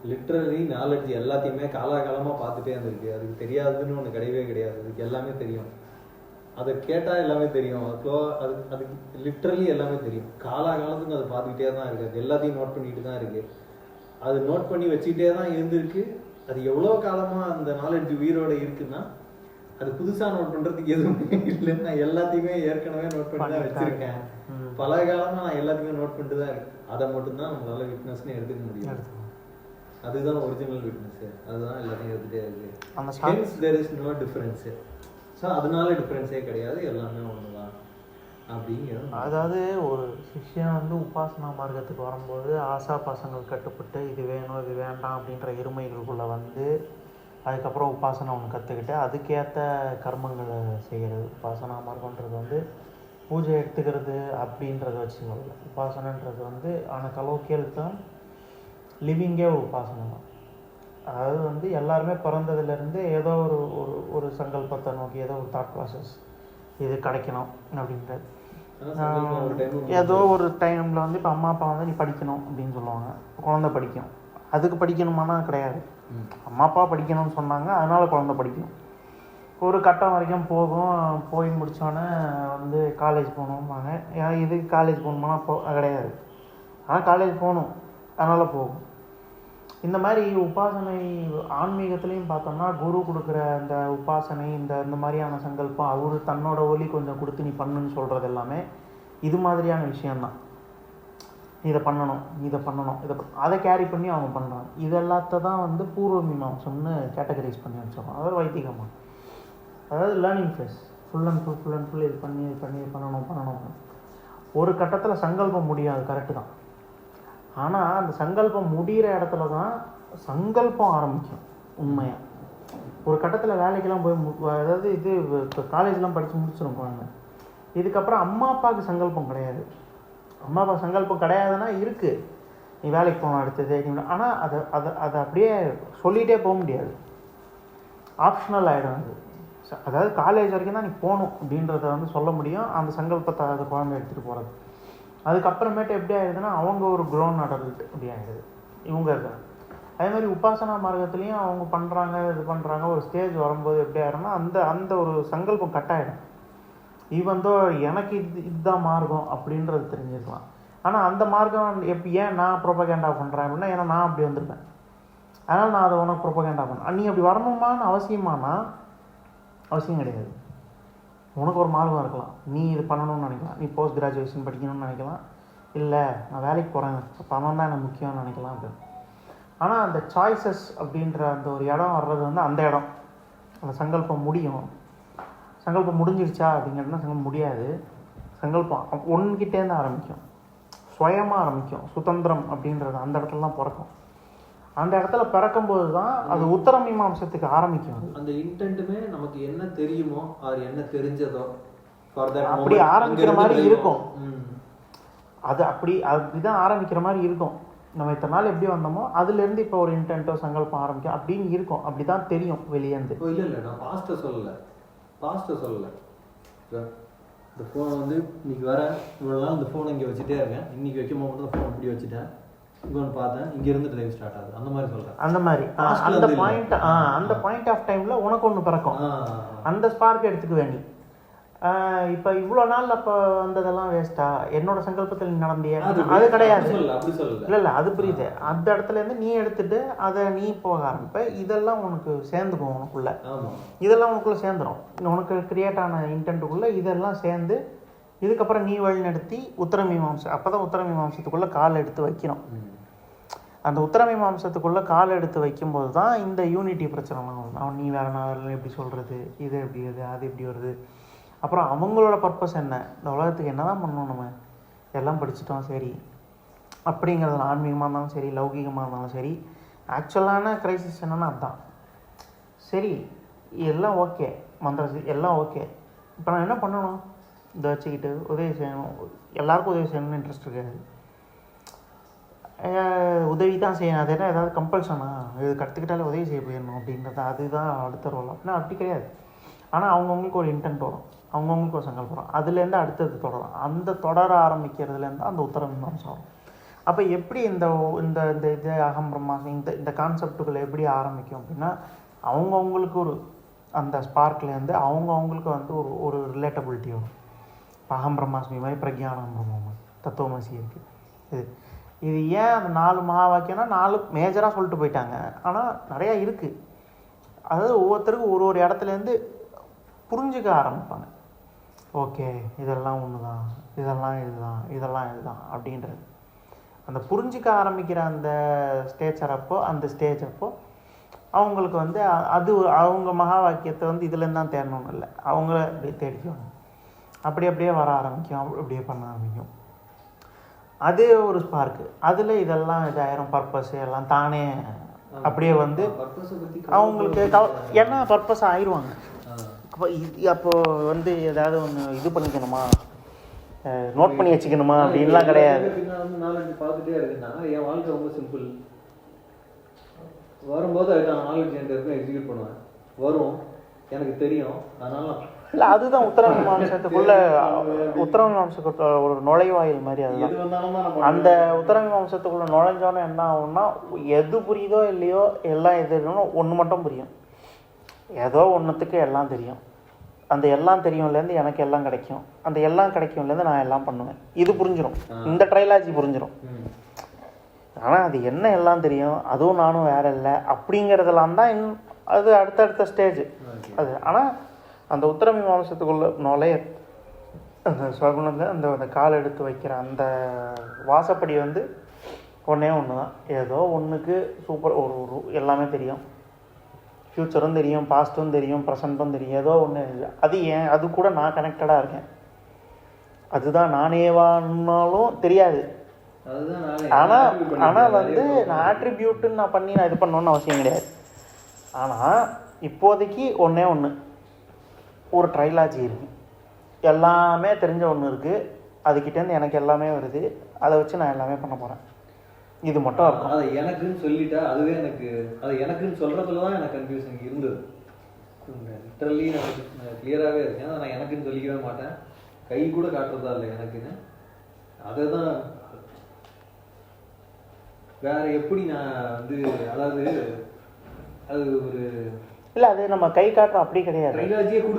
லிட்ரலி நாலெட்ஜ் எல்லாத்தையுமே காலாகாலமாக பார்த்துட்டே இருந்திருக்கு. அதுக்கு தெரியாதுன்னு ஒன்று கிடையவே கிடையாது, அதுக்கு எல்லாமே தெரியும். அதை கேட்டால் எல்லாமே தெரியும், அதுக்கு லிட்ரலி எல்லாமே தெரியும். காலாகாலத்துக்கு அதை பார்த்துக்கிட்டே தான் இருக்குது, அது எல்லாத்தையும் நோட் பண்ணிட்டு தான் இருக்குது. அது நோட் பண்ணி வச்சுக்கிட்டே தான் இருந்திருக்கு. அது எவ்வளோ காலமாக அந்த நாலெட்ஜ் உயிரோடு இருக்குன்னா அது புதுசாக நோட் பண்ணுறதுக்கு எதுவுமே இல்லை. நான் எல்லாத்தையுமே ஏற்கனவே நோட் பண்ணி தான் வச்சுருக்கேன். பல காலமாக நான் எல்லாத்தையுமே நோட் பண்ணிட்டு தான் இருக்கேன். அதை மட்டும்தான் நம்மளால விட்னஸ்ன்னு எடுத்துக்க முடியும். அதுதான் ஒரிஜினல் விட்னஸ்ஸு, அதுதான் எல்லாத்தையும் எடுத்துகிட்டே இருக்குது. There is no difference. So அதனால டிஃப்ரென்ஸே கிடையாது, எல்லாமே ஒன்று தான் அப்படிங்கிறது. அதாவது ஒரு சிஷ்யன் வந்து உபாசனா மார்க்கத்துக்கு வரும்போது ஆசா பாசங்கள் கட்டுப்பட்டு இது வேணும் இது வேண்டாம் அப்படின்ற இருமைகளுக்குள்ளே வந்து அதுக்கப்புறம் உபாசனை ஒன்று கற்றுக்கிட்டு அதுக்கேற்ற கர்மங்களை செய்கிறது. உபாசனா மார்க்கன்றது வந்து பூஜை எடுத்துக்கிறது அப்படின்றத வச்சு சொல்லலை. உபாசனைன்றது வந்து ஆனால் கலோக்கியல் தான் லிவிங்கே ஒரு உபாசனை தான். அதாவது வந்து எல்லாருமே பிறந்ததுலேருந்து ஏதோ ஒரு சங்கல்பத்தை நோக்கி ஏதோ ஒரு தாட் ப்ராசஸ் இது கிடைக்கணும் அப்படின்றது. ஏதோ ஒரு டைமில் வந்து இப்போ அம்மா அப்பா வந்து நீ படிக்கணும் அப்படின்னு சொல்லுவாங்க, குழந்தை படிக்கும். அதுக்கு படிக்கணுமானா கிடையாது, அம்மா அப்பா படிக்கணும்னு சொன்னாங்க அதனால் குழந்தை படிக்கும். ஒரு கட்டம் வரைக்கும் போய் முடித்தோடனே வந்து காலேஜ் போகணும்பாங்க. ஏன் இதுக்கு காலேஜ் போகணுமானா கிடையாது, ஆனால் காலேஜ் போகணும் அதனால் போகும். இந்த மாதிரி உபாசனை ஆன்மீகத்துலேயும் பார்த்தோம்னா குரு கொடுக்குற இந்த உபாசனை இந்த மாதிரியான சங்கல்பம், அவரு தன்னோட ஒலி கொஞ்சம் கொடுத்து நீ பண்ணுன்னு சொல்கிறது எல்லாமே இது மாதிரியான விஷயந்தான். நீ இதை பண்ணணும், அதை கேரி பண்ணி அவங்க பண்ணுறாங்க. இது எல்லாத்த தான் வந்து பூர்வ மீமாம்சம்னு கேட்டகரைஸ் பண்ணி வச்சிடறோம். அதாவது வைதிகமாக, அதாவது learning phase full and full இது பண்ணி பண்ணணும். ஒரு கட்டத்தில் சங்கல்பம் முடியாது, கரெக்டு தான். ஆனால் அந்த சங்கல்பம் முடிகிற இடத்துல தான் சங்கல்பம் ஆரம்பிக்கும். உண்மையாக ஒரு கட்டத்தில் வேலைக்கெல்லாம் போய் அதாவது இது இப்போ காலேஜ்லாம் படித்து முடிச்சிடும் குழந்தை. இதுக்கப்புறம் அம்மா அப்பாவுக்கு சங்கல்பம் கிடையாது. அம்மா அப்பா சங்கல்பம் கிடையாதுன்னா இருக்குது, நீ வேலைக்கு போகணும் அடுத்தது, ஆனால் அதை அப்படியே சொல்லிகிட்டே போக முடியாது, ஆப்ஷனல் ஆகிடும் அது. அதாவது காலேஜ் வரைக்கும் தான் நீ போகணும் அப்படின்றத வந்து சொல்ல முடியும், அந்த சங்கல்பத்தை அது குழந்தை எடுத்துகிட்டு போகிறது. அதுக்கப்புறமேட்டு எப்படி ஆகிடுதுன்னா அவங்க ஒரு க்ரோன் அடல்ட் அப்படி ஆகிடுது, இவங்க இருக்காங்க. அதே மாதிரி உபாசனா மார்க்கத்துலேயும் அவங்க பண்ணுறாங்க ஒரு ஸ்டேஜ் வரும்போது எப்படி ஆகிடும்னா அந்த ஒரு சங்கல்பம் கட் ஆகிடும். ஈவந்தோ எனக்கு இதுதான் மார்க்கம் அப்படின்றது தெரிஞ்சிருக்கலாம், ஆனால் அந்த மார்க்கம் ஏன் நான் ப்ரொபகேண்டா பண்ணுறேன் அப்படின்னா, ஏன்னா நான் அப்படி வந்திருப்பேன், அதனால் நான் அதை உனக்கு ப்ரொபகேண்டா பண்ணேன். நீ அப்படி வரணுமான்னு அவசியம் கிடையாது. உனக்கு ஒரு மார்க்கம் இருக்கலாம், நீ இது பண்ணணும்னு நினைக்கலாம், நீ போஸ்ட் கிராஜுவேஷன் படிக்கணும்னு நினைக்கலாம், இல்லை நான் வேலைக்கு போகிறேன் பணம் தான் எனக்கு முக்கியம்னு நினைக்கலாம் அப்படின்னு. ஆனால் அந்த சாய்ஸஸ் அப்படின்ற அந்த ஒரு இடம் வர்றது வந்து அந்த இடம், அந்த சங்கல்பம் முடிஞ்சிருச்சா அப்படிங்கிறதுனா சங்கல்பம் முடியாது. சங்கல்பம் ஒன்கிட்டேருந்து ஆரம்பிக்கும், சுயமாக ஆரம்பிக்கும். சுதந்திரம் அப்படின்றது அந்த இடத்துல தான் பிறக்கும். அந்த இடத்துல பிறக்கும்போது தான் அது உத்தர மீமாம்சத்துக்கு ஆரம்பிக்கும். அந்த இன்டென்ட்டுமே நமக்கு என்ன தெரியுமோ அது என்ன தெரிஞ்சதோ அப்படி ஆரம்பிக்கிற மாதிரி இருக்கும். அது அப்படிதான் ஆரம்பிக்கிற மாதிரி இருக்கும். நம்ம இத்தனை நாள் எப்படி வந்தோமோ அதுலேருந்து இப்போ ஒரு இன்டென்ட்டோ சங்கல்பம் ஆரம்பிக்கும் அப்படின்னு இருக்கும். அப்படி தான் தெரியும் வெளியேருந்து. இல்லை நான் பாஸ்ட்டை சொல்லலை. இந்த ஃபோனை வந்து இன்னைக்கு வரேன், இவ்வளோ நாள் இந்த ஃபோனை இங்கே வச்சுட்டே இருக்கேன், இன்னைக்கு வைக்கும் போது தான் ஃபோன் இப்படி வச்சுட்டேன், இவன் பார்த்தேன், இங்க இருந்து லைவ் ஸ்டார்ட் ஆகுது, அந்த மாதிரி சொல்றேன். அந்த மாதிரி அந்த பாயிண்ட் ஆஃப் டைம்ல உனக்கு ஒன்று பிறக்கும், அந்த ஸ்பார்க் எடுத்துக்க வேண்டி. இப்போ இவ்வளோ நாள் அப்போ வந்ததெல்லாம் வேஸ்ட்டா, என்னோட சங்கல்பத்தில் நீ நடந்தியே, அது கிடையாது. இல்லை அது புரியுது. அந்த இடத்துல இருந்து நீ எடுத்துட்டு அதை நீ போக ஆரம்பிப்ப, இதெல்லாம் உனக்கு சேர்ந்துக்கும், இதெல்லாம் உனக்குள்ள சேர்ந்துடும். உனக்கு கிரியேட் ஆன இன்டென்ட்டுக்குள்ள இதெல்லாம் சேர்ந்து இதுக்கப்புறம் நீ வழி நடத்தி உத்தரமீமாம்சம். அப்போ தான் உத்தரமீமாம்சத்துக்குள்ளே கால் எடுத்து வைக்கணும். அந்த உத்தரமீமாம்சத்துக்குள்ளே கால் எடுத்து வைக்கும்போது தான் இந்த யூனிட்டி பிரச்சனைலாம் வரும். அவன் நீ வேறு நான் எப்படி சொல்கிறது, இது எப்படி வருது, அது எப்படி வருது. அப்புறம் அவங்களோட பர்பஸ் என்ன, இந்த உலகத்துக்கு என்ன தான் பண்ணணும், நம்ம எல்லாம் படிச்சுட்டோம் சரி அப்படிங்கிறது ஆன்மீகமாக இருந்தாலும் சரி, லௌகிகமாக இருந்தாலும் சரி, ஆக்சுவலான க்ரைசிஸ் என்னென்னா அதுதான். சரி எல்லாம் ஓகே, மந்திரம் எல்லாம் ஓகே, இப்போ நான் என்ன பண்ணணும், இதை வச்சுக்கிட்டு உதவி செய்யணும். எல்லாருக்கும் உதவி செய்யணும்னு இன்ட்ரெஸ்ட் இருக்காது, உதவி தான் செய்யணும். அது என்ன ஏதாவது கம்பல்ஷனா, இது கற்றுக்கிட்டாலே உதவி செய்ய போயிடணும் அப்படின்றது அதுதான் அடுத்த ரோல் அப்படின்னா அப்படி கிடையாது. ஆனால் அவங்கவுங்களுக்கு ஒரு இன்டென்ட் வரும், அவங்கவுங்களுக்கு ஒரு சங்கல்பம் வரும், அதுலேருந்து அடுத்தது தொடரும். அந்த தொடர ஆரம்பிக்கிறதுலேருந்து அந்த உத்தரமீமாம்சம் வரும். அப்போ எப்படி இந்த இந்த இந்த இது அகம் பிரம்மாஸ்மி இந்த கான்செப்டுகளை எப்படி ஆரம்பிக்கும் அப்படின்னா, அவங்கவுங்களுக்கு ஒரு அந்த ஸ்பார்க்லேருந்து அவங்கவுங்களுக்கு வந்து ஒரு ரிலேட்டபிலிட்டி வரும். அகம் பிரம்மாஸ்மி மாதிரி பிரக்ஞானம் பிரம்மம் தத்துவமசி இருக்குது. இது ஏன் அந்த 4 மகா வாக்கியம்னா 4 மேஜராக சொல்லிட்டு போயிட்டாங்க, ஆனால் நிறையா இருக்குது. அதாவது ஒவ்வொருத்தருக்கும் ஒரு இடத்துலேருந்து புரிஞ்சுக்க ஆரம்பிப்பாங்க. ஓகே இதெல்லாம் ஒன்று தான், இதெல்லாம் இதுதான் அப்படின்றது. அந்த புரிஞ்சிக்க ஆரம்பிக்கிற அந்த ஸ்டேஜ் அப்போ அவங்களுக்கு வந்து அது அவங்க மகா வாக்கியத்தை வந்து இதுலேருந்து தான் தேடணும்னு இல்லை, அவங்கள அப்படியே தேடிக்குவாங்க. அப்படியே வர ஆரம்பிக்கும், அப்படியே பண்ண ஆரம்பிக்கும். அது ஒரு ஸ்பார்க்கு. அதில் இதெல்லாம் இதாயிரம் பர்பஸ் எல்லாம் தானே அப்படியே வந்து அவங்களுக்கு என்ன பர்பஸ் ஆயிடுவாங்க. அப்போது வந்து ஏதாவது ஒன்று இது பண்ணிக்கணுமா, நோட் பண்ணி வச்சுக்கணுமா அப்படின்லாம் கிடையாது. பார்த்துட்டே இருக்குன்னா என் வாழ்க்கை ரொம்ப சிம்பிள். வரும்போது அதுக்கான நாலேஜ் என்கிட்ட இருக்கும், எக்ஸிக்யூட் பண்ணுவேன். வரும் எனக்கு தெரியும், அதனால இல்லை அதுதான் உத்தரமீமாம்சத்துக்குள்ள உத்தரமீமாம்சத்துக்குள்ள ஒரு நுழைவாயில் மாதிரி. அதுதான் அந்த உத்தரமீமாம்சத்துக்குள்ள நுழைஞ்சோன்னே என்ன ஆகும்னா, எது புரியுதோ இல்லையோ எல்லாம் எது ஒன்று மட்டும் புரியும். ஏதோ ஒன்றுத்துக்கு எல்லாம் தெரியும். அந்த எல்லாம் தெரியும்லேருந்து எனக்கு எல்லாம் கிடைக்கும், அந்த எல்லாம் கிடைக்கும்லேருந்து நான் எல்லாம் பண்ணுவேன். இது புரிஞ்சிடும், இந்த ட்ரைலாஜி புரிஞ்சிடும். ஆனால் அது என்ன எல்லாம் தெரியும், அதுவும் நானும் வேற இல்லை அப்படிங்கிறதெல்லாம் தான் அது அடுத்தடுத்த ஸ்டேஜ் அது. ஆனால் அந்த உத்தரமீமாம்சத்துக்குள்ள நுழைய அந்த சகுனத்தை அந்த கால் எடுத்து வைக்கிற அந்த வாசப்படி வந்து ஒன்றே ஒன்று தான். ஏதோ ஒன்றுக்கு சூப்பர் ஒரு எல்லாமே தெரியும், ஃப்யூச்சரும் தெரியும், பாஸ்ட்டும் தெரியும், ப்ரெசண்ட்டும் தெரியும், ஏதோ ஒன்று. அது ஏன் அது கூட நான் கனெக்டடாக இருக்கேன், அதுதான் நானேவான்னாலும் தெரியாது. ஆனால் வந்து நான் ஆட்ரிபியூட்டுன்னு நான் பண்ணி நான் இது பண்ணணுன்னு அவசியம் கிடையாது. ஆனால் இப்போதைக்கு ஒன்றே ஒன்று, ஒரு ட்ரைலாஜி இருக்குது, எல்லாமே தெரிஞ்ச ஒன்று இருக்குது, அதுக்கிட்டேருந்து எனக்கு எல்லாமே வருது, அதை வச்சு நான் எல்லாமே பண்ண போகிறேன். இது மட்டும் இருக்கும். அதை எனக்குன்னு சொல்லிட்டா அதுவே எனக்கு, அதை எனக்குன்னு சொல்கிறதுல தான் எனக்கு கன்ஃபியூஷன் இருந்தது. லிட்டரலி நான் கிளியராகவே இருக்கேன், அதை நான் எனக்குன்னு சொல்லிக்கவே மாட்டேன், கை கூட காட்டுறதா இல்லை எனக்குன்னு. அதை தான் வேற எப்படி நான் வந்து, அதாவது அது ஒரு இல்லை அது நம்ம கை காட்டுறோம் அப்படி கிடையாது.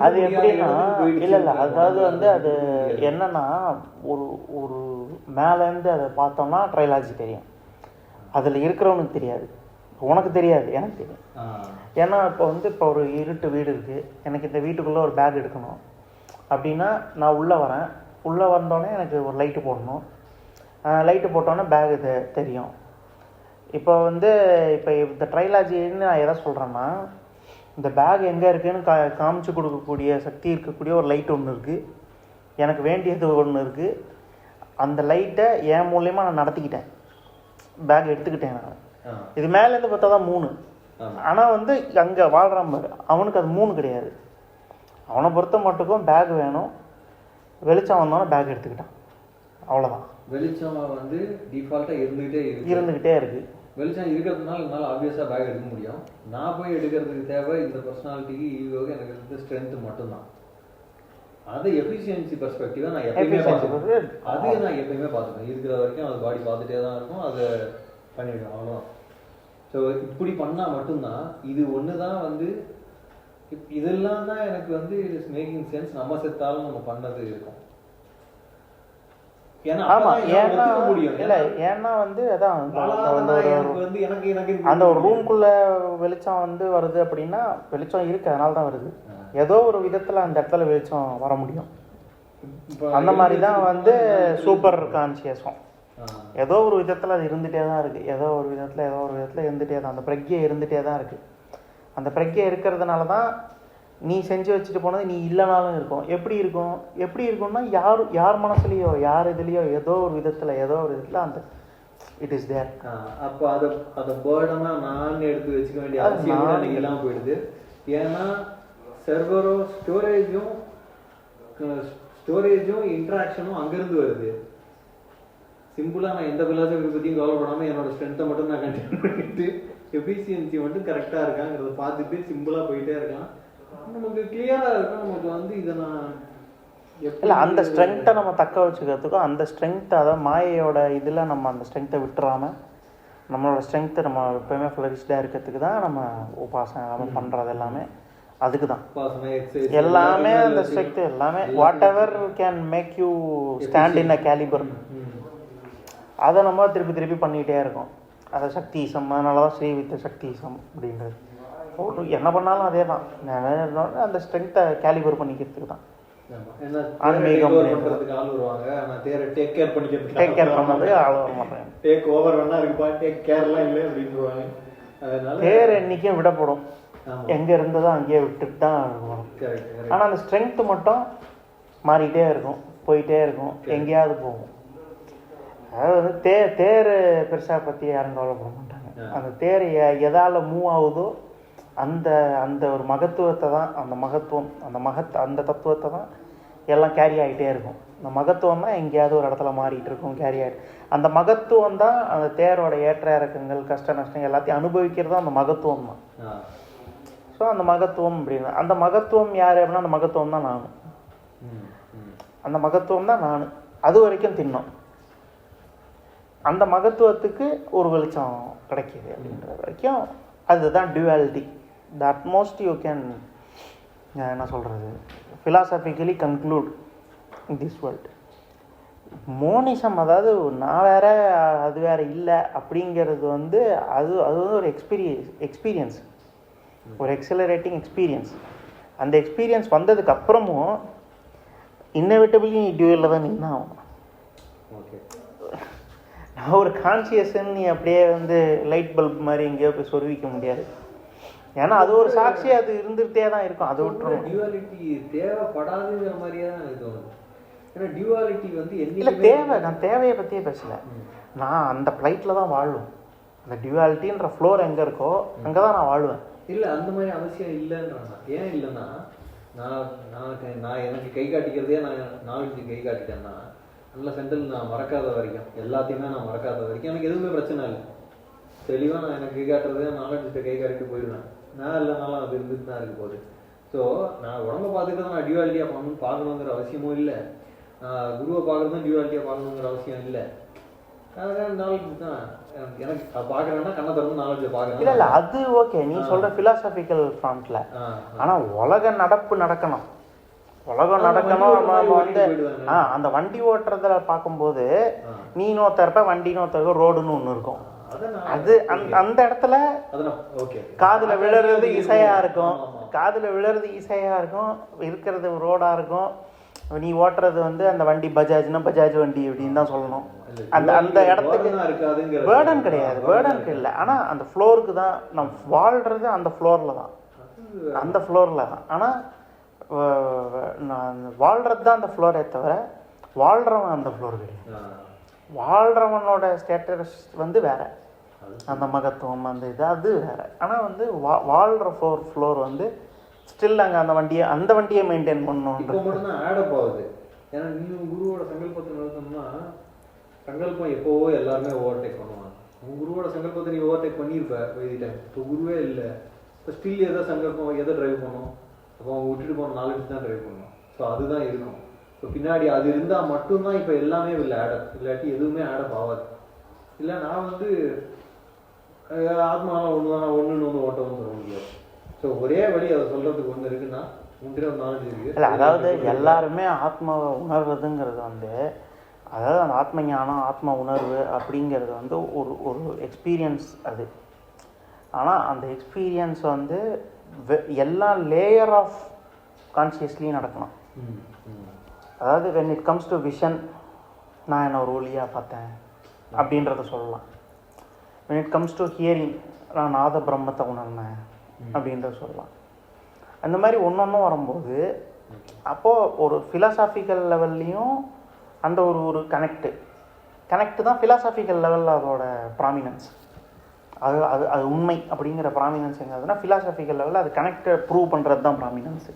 அது எப்படின்னா இல்லை அதாவது வந்து அது என்னன்னா, ஒரு மேலேருந்து அதை பார்த்தோம்னா ட்ரைலாஜி தெரியும், அதில் இருக்கிறவனுக்கு தெரியாது, உனக்கு தெரியாது, எனக்கு தெரியும். ஏன்னா இப்போ ஒரு இருட்டு வீடு இருக்குது, எனக்கு இந்த வீட்டுக்குள்ளே ஒரு பேக் எடுக்கணும் அப்படின்னா நான் உள்ளே வரேன், உள்ளே வந்தோடனே எனக்கு ஒரு லைட்டு போடணும், லைட்டு போட்டோன்னே பேகு தெரியும். இப்போ இந்த ட்ரைலாஜின்னு நான் எதை சொல்கிறேன்னா, இந்த பேக் எங்கே இருக்குதுன்னு காமிச்சு கொடுக்கக்கூடிய சக்தி இருக்கக்கூடிய ஒரு லைட் ஒன்று இருக்குது, எனக்கு வேண்டியது ஒன்று இருக்குது. அந்த லைட்டை என் மூலியமாக நான் நடத்திக்கிட்டேன், பேக் எடுத்துக்கிட்டேன் நான். இது மேலேருந்து பார்த்தா தான் 3. ஆனால் அங்கே வாழ்கிறான் பாரு, அவனுக்கு அது 3 கிடையாது. அவனை பொறுத்த மட்டுக்கும் பேக் வேணும், வெளிச்சம் வந்தோன்னே பேக் எடுத்துக்கிட்டான், அவ்வளோதான். வெளிச்சம் டிஃபால்ட்டாக இருந்துக்கிட்டே இருக்குது. வெளிச்சம் இருக்கிறதுனால என்னால் ஆப்வியஸாக பேக் எடுக்க முடியும். நான் போய் எடுக்கிறதுக்கு தேவை இந்த பர்சனாலிட்டிக்கு ஈகோவுக்கு எனக்கு இருந்த ஸ்ட்ரென்த்து மட்டும்தான். அது எஃபிஷியன்சி பெர்ஸ்பெக்டிவாக நான் எப்பயுமே பார்த்துப்பேன். அது நான் எப்பயுமே பார்த்துப்பேன், இருக்கிற வரைக்கும் அது பாடி பார்த்துட்டே தான் இருக்கும், அதை பண்ணிவிடும், அவ்வளோதான். ஸோ இப்படி பண்ணால் மட்டும்தான் இது ஒன்று தான் இதெல்லாம் தான் எனக்கு இட் இஸ் மேக்கிங் சென்ஸ். நம்ம செத்தாலும் நம்ம பண்ணது இருக்கும். அந்த ஒரு ரூம்குள்ள வெளிச்சம் வருது அப்படின்னா வெளிச்சம் இருக்கு, அதனால தான் வருது. ஏதோ ஒரு விதத்துல அந்த இடத்துல வெளிச்சம் வர முடியும். அந்த மாதிரி தான் சூப்பர் கான்சியஸும் ஏதோ ஒரு விதத்துல அது இருந்துட்டே தான் இருக்கு, ஏதோ ஒரு விதத்துல இருந்துட்டே தான், அந்த பிரக்ஞை இருந்துட்டே தான் இருக்கு. அந்த பிரக்ஞை இருக்கிறதுனால தான் நீ செஞ்சு வச்சுட்டு போனது நீ இல்லைனாலும் இருக்கும். எப்படி இருக்கும்னா யார் மனசுலையோ யார் இதுலையோ ஏதோ ஒரு விதத்தில் அந்த இட் இஸ் தேர். அப்போ அதை பேர்டனா நான் எடுத்து வச்சுக்க வேண்டிய அவசியம் இல்லாமல் போயிடுது. ஏன்னா சர்வரும் ஸ்டோரேஜும் இன்ட்ராக்ஷனும் அங்கேருந்து வருது. சிம்பிளாக நான் எந்த பிலாசபி பற்றியும் கவலைப்படாமல் என்னோட ஸ்ட்ரென்த்தை மட்டும் நான் கண்டினியூ பண்ணிட்டு எஃபிஷியன்சி மட்டும் கரெக்டாக இருக்காங்கிறத பார்த்துட்டு சிம்பிளாக போயிட்டே இருக்கலாம். நமக்கு கிளியராக இருக்கும். நமக்கு இதை நான் இல்லை அந்த ஸ்ட்ரென்த்தை நம்ம தக்க வச்சுக்கிறதுக்கும், அந்த ஸ்ட்ரென்த்தை அதாவது மாயையோட இதில் நம்ம அந்த ஸ்ட்ரென்த்தை விட்டுறாமல் நம்மளோட ஸ்ட்ரென்த்தை நம்ம எப்போயுமே ஃப்ளரிஷ்டாக இருக்கிறதுக்கு தான் நம்ம உபாசனை நம்ம பண்ணுறது எல்லாமே. அதுக்கு தான் எல்லாமே அந்த ஸ்ட்ரென்த்து எல்லாமே whatever can make you stand in a calibre, அதை நம்ம திருப்பி பண்ணிக்கிட்டே இருக்கோம். அதை சக்தி ஈசம், அதனால தான் ஸ்ரீ வித் சக்தி ஈசம் அப்படின்றது. என்ன பண்ணாலும் அதே தான், அந்த ஸ்ட்ரென்த்தை கேலிபர் பண்ணிக்கிறதுக்கு தான். ஆன்மீகம் ஆள் வருவாங்க, நான் டேக் கேர் பண்ணது ஆள் வர மாட்டேன். டேக் ஓவர் வேணா இருக்குப்பா, டேக் கேர்லாம் இல்லை அப்படின்றாங்க. அதனால தேர் என்னைக்கும் விடப்படும், எங்கே இருந்ததோ அங்கேயே விட்டுட்டு தான் இருக்கணும். ஆனால் அந்த ஸ்ட்ரென்த்து மட்டும் மாறிக்கிட்டே இருக்கும், போயிட்டே இருக்கும், எங்கேயாவது போகும். அதாவது தேர் பெருசாக பற்றி யாரும் கவலைப்பட மாட்டாங்க. அந்த தேர் எதால் மூவ் ஆகுதோ அந்த அந்த ஒரு மகத்துவத்தை தான், அந்த தத்துவத்தை தான் எல்லாம் கேரி ஆகிட்டே இருக்கும். அந்த மகத்துவம் தான் எங்கேயாவது ஒரு இடத்துல மாறிட்டு இருக்கும், கேரி ஆகிட்டு. அந்த மகத்துவம் தான் அந்த தேரோட ஏற்ற இறக்கங்கள், கஷ்ட நஷ்டம் எல்லாத்தையும் அனுபவிக்கிறது தான் அந்த மகத்துவம் தான். ஸோ அந்த மகத்துவம் அப்படின்னு, அந்த மகத்துவம் யார் அப்படின்னா அந்த மகத்துவம் தான் நான். அந்த மகத்துவம் தான் நான். அது வரைக்கும் தின்னோம். அந்த மகத்துவத்துக்கு ஒரு வெளிச்சம் கிடைக்கிது அப்படின்ற வரைக்கும் அதுதான் duality. The utmost you can என்ன சொல்கிறது, philosophically conclude in this world. Monism, அதாவது நான் வேற அது வேற இல்லை அப்படிங்கிறது வந்து அது அது வந்து ஒரு எக்ஸ்பீரியன்ஸ், ஒரு எக்ஸலரேட்டிங் எக்ஸ்பீரியன்ஸ். அந்த எக்ஸ்பீரியன்ஸ் வந்ததுக்கு அப்புறமும் இன்னெவிட்டபிளி நீ டியூவலில் தான் நின்று ஆகும். ஓகே, நான் ஒரு கான்சியஸ்ன்னு நீ அப்படியே வந்து லைட் பல்ப் மாதிரி எங்கேயோ போய் சொருவிக்க முடியாது. ஏன்னா அது ஒரு சாட்சி, அது இருந்துகிட்டே தான் இருக்கும். அது விட்டுரும். டியூவாலிட்டி தேவைப்படாதுங்கிற மாதிரியே தான் எனக்கு தோணுது. ஏன்னா டியூவாலிட்டி வந்து இல்லை தேவை, நான் தேவையை பற்றியே பேசலை. நான் அந்த ஃப்ளைட்டில் தான் வாழும். அந்த டியூவாலிட்டின்ற ஃப்ளோர் எங்கே இருக்கோ அங்கே தான் நான் வாழுவேன். இல்லை அந்த மாதிரி அவசியம் இல்லைன்றாங்க. ஏன் இல்லைன்னா, நான் எனக்கு கை காட்டிக்கிறதே நான் நாலேஜ் கை காட்டிட்டேன்னா, நல்ல சென்டல் நான் மறக்காத வரைக்கும், எல்லாத்தையுமே நான் மறக்காத வரைக்கும் எனக்கு எதுவுமே பிரச்சனை இல்லை. தெளிவாக நான் எனக்கு கை காட்டுறதே நாலேஜ்கிட்ட கை காட்டிட்டு போயிடுவேன். நான் இல்லைனாலும் அது இருந்துட்டு தான் இருக்க போகுது. ஸோ நான் உடம்பை பார்த்துக்கிறத நான் டியூவாலிட்டியாக பார்க்கணுங்கிற அவசியமும் இல்லை. குருவை பார்க்குறதும் டியூவாலிட்டியாக பார்க்கணுங்கிற அவசியம் இல்லை. நாலேஜ் தான் எனக்கு பார்க்குறேன்னா கண்ணை திறந்து நாலேஜை பார்க்குறேன். இல்லை இல்லை அது ஓகே, நீ சொல்கிற ஃபிலாசபிக்கல் ஃப்ரண்ட்டில். ஆனால் உலக நடப்பு நடக்கணும், உலகம் நடக்கணும். நம்ம வந்து அந்த வண்டி ஓட்டுறதுல பார்க்கும்போது நீ நோத்தரப்ப வண்டி நோத்தரப்ப ரோடுன்னு ஒன்று இருக்கும். அது அந்த இடத்துல காதுல விழுறது இசையா இருக்கும், காதுல விழுறது இசையா இருக்கும், இருக்கிறது ரோடா இருக்கும். நீ ஓட்டுறது வந்து அந்த வண்டி பஜாஜ்னா பஜாஜ் வண்டி அப்படின்னு தான் சொல்லணும். அந்த அந்த இடத்துக்கு பேர்டன் கிடையாது, பேர்டனுக்கு இல்லை. ஆனால் அந்த ஃப்ளோருக்கு தான் நம்ம வாழ்கிறது, அந்த ஃப்ளோரில் தான், அந்த ஃப்ளோரில் தான். ஆனால் நான் வாழ்கிறது தான் அந்த ஃப்ளோரே தவிர வாழ்கிறவன் அந்த ஃப்ளோர் கிடையாது. வாழ்கிறவனோட ஸ்டேட்டஸ் வந்து வேற, அந்த மகத்துவம் அந்த இது அது வேற. ஆனால் வந்து வாழ்கிற ஃப்ளோர் வந்து ஸ்டில் அங்கே அந்த வண்டியை மெயின்டைன் பண்ணணும். இப்போ மட்டும்தான் ஆடப் ஆகுது. ஏன்னா இன்னும் குருவோட சங்கல்பத்தை நடத்தணும்னா, சங்கல்பம் எப்போவோ எல்லாருமே ஓவர்டேக் பண்ணுவாங்க. உங்கள் குருவோட சங்கல்பத்தை நீ ஓவர்டேக் பண்ணியிருப்ப எழுதிட்டேன். இப்போ குருவே இல்லை, இப்போ ஸ்டில் எதை சங்கல்பம் எதை ட்ரைவ் பண்ணும்? அப்போ அவங்க விட்டுட்டு போன நாலேஜ் தான் ட்ரைவ் பண்ணணும். ஸோ அதுதான் இருக்கும். இப்போ பின்னாடி அது இருந்தால் மட்டும்தான் இப்போ எல்லாமே இல்லை ஆடப், இல்லாட்டி எதுவுமே ஆடப் ஆகாது. இல்லை நான் வந்து ஆத்மாவில் ஒன்று தான் ஒன்றுன்னு வந்து ஓட்டவும் சொல்ல முடியாது. ஸோ ஒரே வழி அதை சொல்கிறதுக்கு ஒன்று இருக்குன்னா உங்கள்கிட்ட ஒரு நாலேஜ் இருக்குது. இல்லை அதாவது எல்லாருமே ஆத்மாவை உணர்வதுங்கிறது வந்து, அதாவது அந்த ஆத்ம ஞானம் ஆத்ம உணர்வு அப்படிங்கிறது வந்து ஒரு ஒரு எக்ஸ்பீரியன்ஸ் அது. ஆனால் அந்த எக்ஸ்பீரியன்ஸ் வந்து எல்லா லேயர் ஆஃப் கான்சியஸ்லியும் நடக்கணும். அதாவது when it comes to vision, நான் என்ன ஒரு ஒளியாக பார்த்தேன் அப்படின்றத சொல்லலாம். when it comes to hearing, நான் நாத பிரம்மத்தை உணர்ந்தேன் அப்படின்றத சொல்லலாம். அந்த மாதிரி ஒன்றொன்றும் வரும்போது அப்போது ஒரு ஃபிலாசாபிக்கல் லெவல்லையும் அந்த ஒரு கனெக்ட் தான் ஃபிலாசாபிக்கல் லெவலில் அதோட ப்ராமினன்ஸ். அது அது அது உண்மை அப்படிங்கிற ப்ராமினன்ஸ் எங்கிறதுனா ஃபிலாசாபிக்கல் லெவலில் அது கனெக்டை ப்ரூவ் பண்ணுறது தான் ப்ராமினன்ஸு.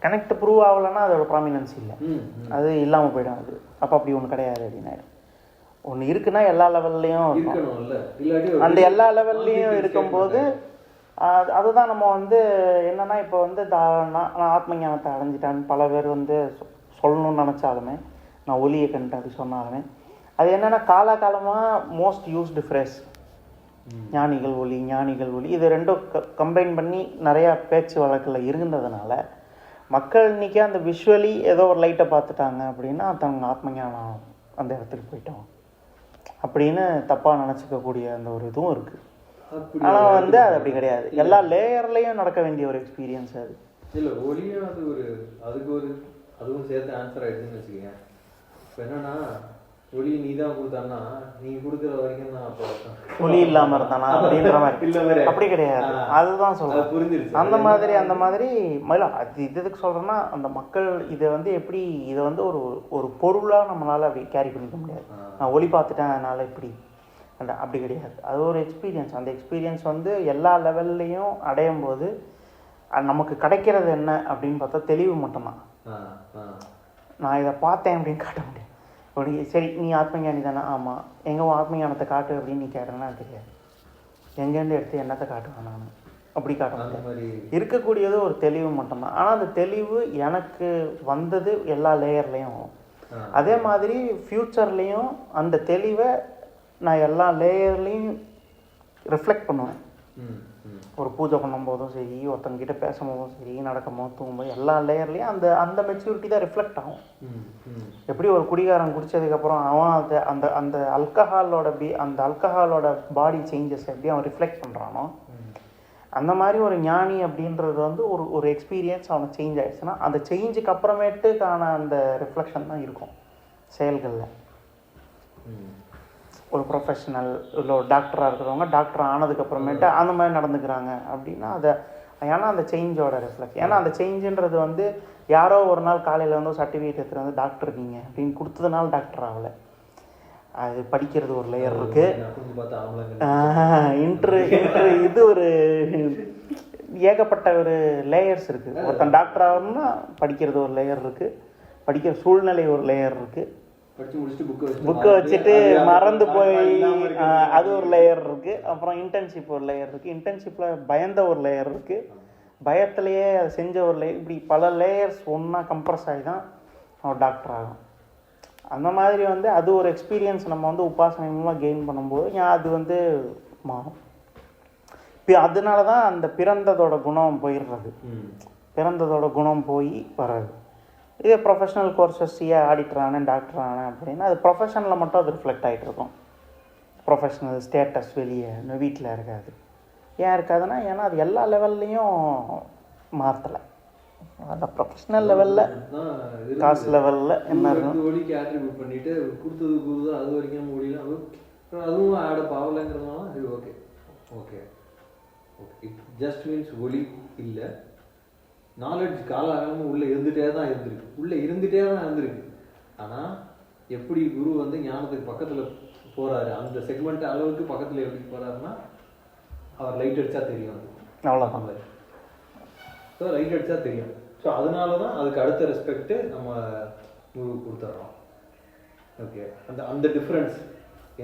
கனெக்ட் ப்ரூவ் ஆகலைன்னா அதோட ப்ராமினன்ஸ் இல்லை, அது இல்லாமல் போயிடும். அது அப்போ அப்படி ஒன்று கிடையாது அப்படின்னா, ஒன்று இருக்குன்னா எல்லா லெவல்லையும் அந்த எல்லா லெவல்லையும் இருக்கும்போது அதுதான் நம்ம வந்து என்னென்னா இப்போ வந்து நான் ஆத்ம ஞானத்தை அடைஞ்சிட்டேன்னு பல பேர் வந்து சொல்லணும்னு நினச்சாலுமே, நான் ஒலியை கண்டு அது சொன்னாலுமே, அது என்னென்னா காலகாலமாக மோஸ்ட் யூஸ்டு ஃப்ரேஸ் ஞானிகள் ஒளி இது ரெண்டும் கம்பைன் பண்ணி நிறையா பேச்சு வழக்கில் இருந்ததுனால மக்கள் இன்றைக்கி அந்த விஷுவலி ஏதோ ஒரு லைட்டை பார்த்துட்டாங்க அப்படின்னா தங்க ஆத்ம ஞானம் அந்த இடத்துக்கு போயிட்டோம் அப்படின்னு தப்பாக நினச்சிக்கக்கூடிய அந்த ஒரு இதுவும் இருக்குது. ஆனால் வந்து அது அப்படி கிடையாது, எல்லா லேயர்லையும் நடக்க வேண்டிய ஒரு எக்ஸ்பீரியன்ஸ் அது. இல்லை ஒளியும் அதுவும் சேர்த்து ஆன்சர் ஆகிடுதுன்னு வச்சுக்கோங்க. இப்போ என்னன்னா ஒளி நீ தான் கொடுத்தான்னா நீ கொடுக்குற வரைக்கும் தான் அப்போ ஒளி இல்லாமல் இருந்தானா அப்படின்ற மாதிரி இல்லை, அப்படி கிடையாது. அதுதான் சொல்கிறேன், புரிஞ்சிருச்சு. அந்த மாதிரி அது இதுக்கு சொல்கிறேன்னா அந்த மக்கள் இதை வந்து எப்படி இதை வந்து ஒரு பொருளாக நம்மளால் அப்படி கேரி பண்ணிக்க முடியாது. நான் ஒளி பார்த்துட்டேன் அதனால் இப்படி அப்படி கிடையாது. அது ஒரு எக்ஸ்பீரியன்ஸ். அந்த எக்ஸ்பீரியன்ஸ் வந்து எல்லா லெவல்லையும் அடையும் போது நமக்கு கிடைக்கிறது என்ன அப்படின்னு பார்த்தா தெளிவு மட்டும்தான். நான் இதை பார்த்தேன் அப்படின்னு காட்ட முடியும். அப்படி சரி நீ ஆத்மஞானி தானே, ஆமாம், எங்கே ஆத்மஞானத்தை காட்டு அப்படின்னு நீ கேட்டேன்னா தெரியாது. எங்கேருந்து எடுத்து என்னத்தை காட்டுவேன் நான்? அப்படி காட்ட முடியாது. இருக்கக்கூடியது ஒரு தெளிவு மட்டும்தான். ஆனால் அந்த தெளிவு எனக்கு வந்தது எல்லா லேயர்லேயும். அதே மாதிரி ஃப்யூச்சர்லேயும் அந்த தெளிவை நான் எல்லா லேயர்லேயும் ரிஃப்ளெக்ட் பண்ணுவேன். ஒரு பூஜை பண்ணும்போதும் சரி, ஒருத்தங்கிட்ட பேசும்போதும் சரி, நடக்கும்போது தூங்கும்போது எல்லா லேயர்லேயும் அந்த அந்த மெச்சூரிட்டி தான் ரிஃப்ளெக்ட் ஆகும். எப்படி ஒரு குடிகாரன் குடித்ததுக்கப்புறம் அவன் அந்த அந்த அந்த அந்த அல்கஹாலோட பாடி சேஞ்சஸ் எப்படி அவன் ரிஃப்ளெக்ட் பண்ணுறானோ, அந்த மாதிரி ஒரு ஞானி அப்படின்றது வந்து ஒரு எக்ஸ்பீரியன்ஸ் அவனுக்கு சேஞ்ச் ஆகிடுச்சுன்னா அந்த சேஞ்சுக்கு அப்புறமேட்டுக்கான அந்த ரிஃப்ளெக்ஷன் தான் இருக்கும் செயல்களில். ஒரு ப்ரொஃபஷனல் இல்லை ஒரு டாக்டராக இருக்கிறவங்க டாக்டர் ஆனதுக்கப்புறமேட்டு அந்த மாதிரி நடந்துக்கிறாங்க அப்படின்னா அதை ஏன்னா அந்த சேஞ்சோட ரிஃப்ளெக்ட். ஏன்னா அந்த சேஞ்சுன்றது வந்து யாரோ ஒரு நாள் காலையில் வந்து ஒரு சர்டிஃபிகேட் எடுத்துகிட்டு வந்து டாக்டர் இருக்கீங்க அப்படின்னு கொடுத்ததுனால டாக்டர் ஆகலை. அது படிக்கிறது ஒரு லேயர் இருக்குது. இது ஒரு ஏகப்பட்ட ஒரு லேயர்ஸ் இருக்குது. ஒருத்தன் டாக்டர் ஆகணும்னா படிக்கிறது ஒரு லேயர் இருக்குது, படிக்கிற சூழ்நிலை ஒரு லேயர் இருக்குது, புக்கை வச்சுட்டு மறந்து போய் அது ஒரு லேயர் இருக்குது. அப்புறம் இன்டர்ன்ஷிப் ஒரு லேயர் இருக்குது, இன்டர்ன்ஷிப்பில் பயந்த ஒரு லேயர் இருக்குது, பயத்துலேயே அதை செஞ்ச ஒரு லேயர், இப்படி பல லேயர்ஸ் ஒன்றா கம்ப்ரஸ் ஆகி தான் அவர் டாக்டர் ஆகும். அந்த மாதிரி வந்து அது ஒரு எக்ஸ்பீரியன்ஸ் நம்ம வந்து உபாசனை மூலமாக கெயின் பண்ணும்போது அது வந்து மாறும். அதனால தான் அந்த பிறந்ததோட குணம் போயிடுறது, பிறந்ததோட குணம் போய் வர்றது. இதே ப்ரொஃபஷனல் கோர்ஸஸ் ஆடிட்டர் ஆனேன் டாக்டர் ஆனேன் அப்படின்னா அது ப்ரொஃபஷனில் மட்டும் அது ரிஃப்ளெக்ட் ஆகிட்டு இருக்கும். ப்ரொஃபஷனல் ஸ்டேட்டஸ் வெளியே வீட்டில் இருக்காது. ஏன் இருக்காதுன்னா ஏன்னா அது எல்லா லெவல்லையும் மாற்றலை. அந்த ப்ரொஃபஷனல் லெவலில் காசு லெவலில் என்ன ஆட்ரிபியூட் பண்ணிட்டு கொடுத்தது கொடுத்தது அது வரைக்கும் முடியல, அதுவும் ஆடப் ஆகலைங்கிறதுனால சரி okay okay okay it just means ஒளி இல்லை. நாலேஜ் காலகாலமும் உள்ளே இருந்துகிட்டே தான் இருந்திருக்கு. ஆனால் எப்படி குரு வந்து ஞானத்துக்கு பக்கத்தில் போகிறாரு, அந்த செக்மெண்ட் அளவுக்கு பக்கத்தில் எப்படி போகிறாருன்னா அவர் லைட் அடித்தா தெரியும். அவ்வளோதான். ஸோ லைட் அடித்தா தெரியும். ஸோ அதனால தான் அதுக்கு அடுத்த ரெஸ்பெக்ட்டு நம்ம குரு கொடுத்துட்றோம். ஓகே, அந்த டிஃப்ரென்ஸ்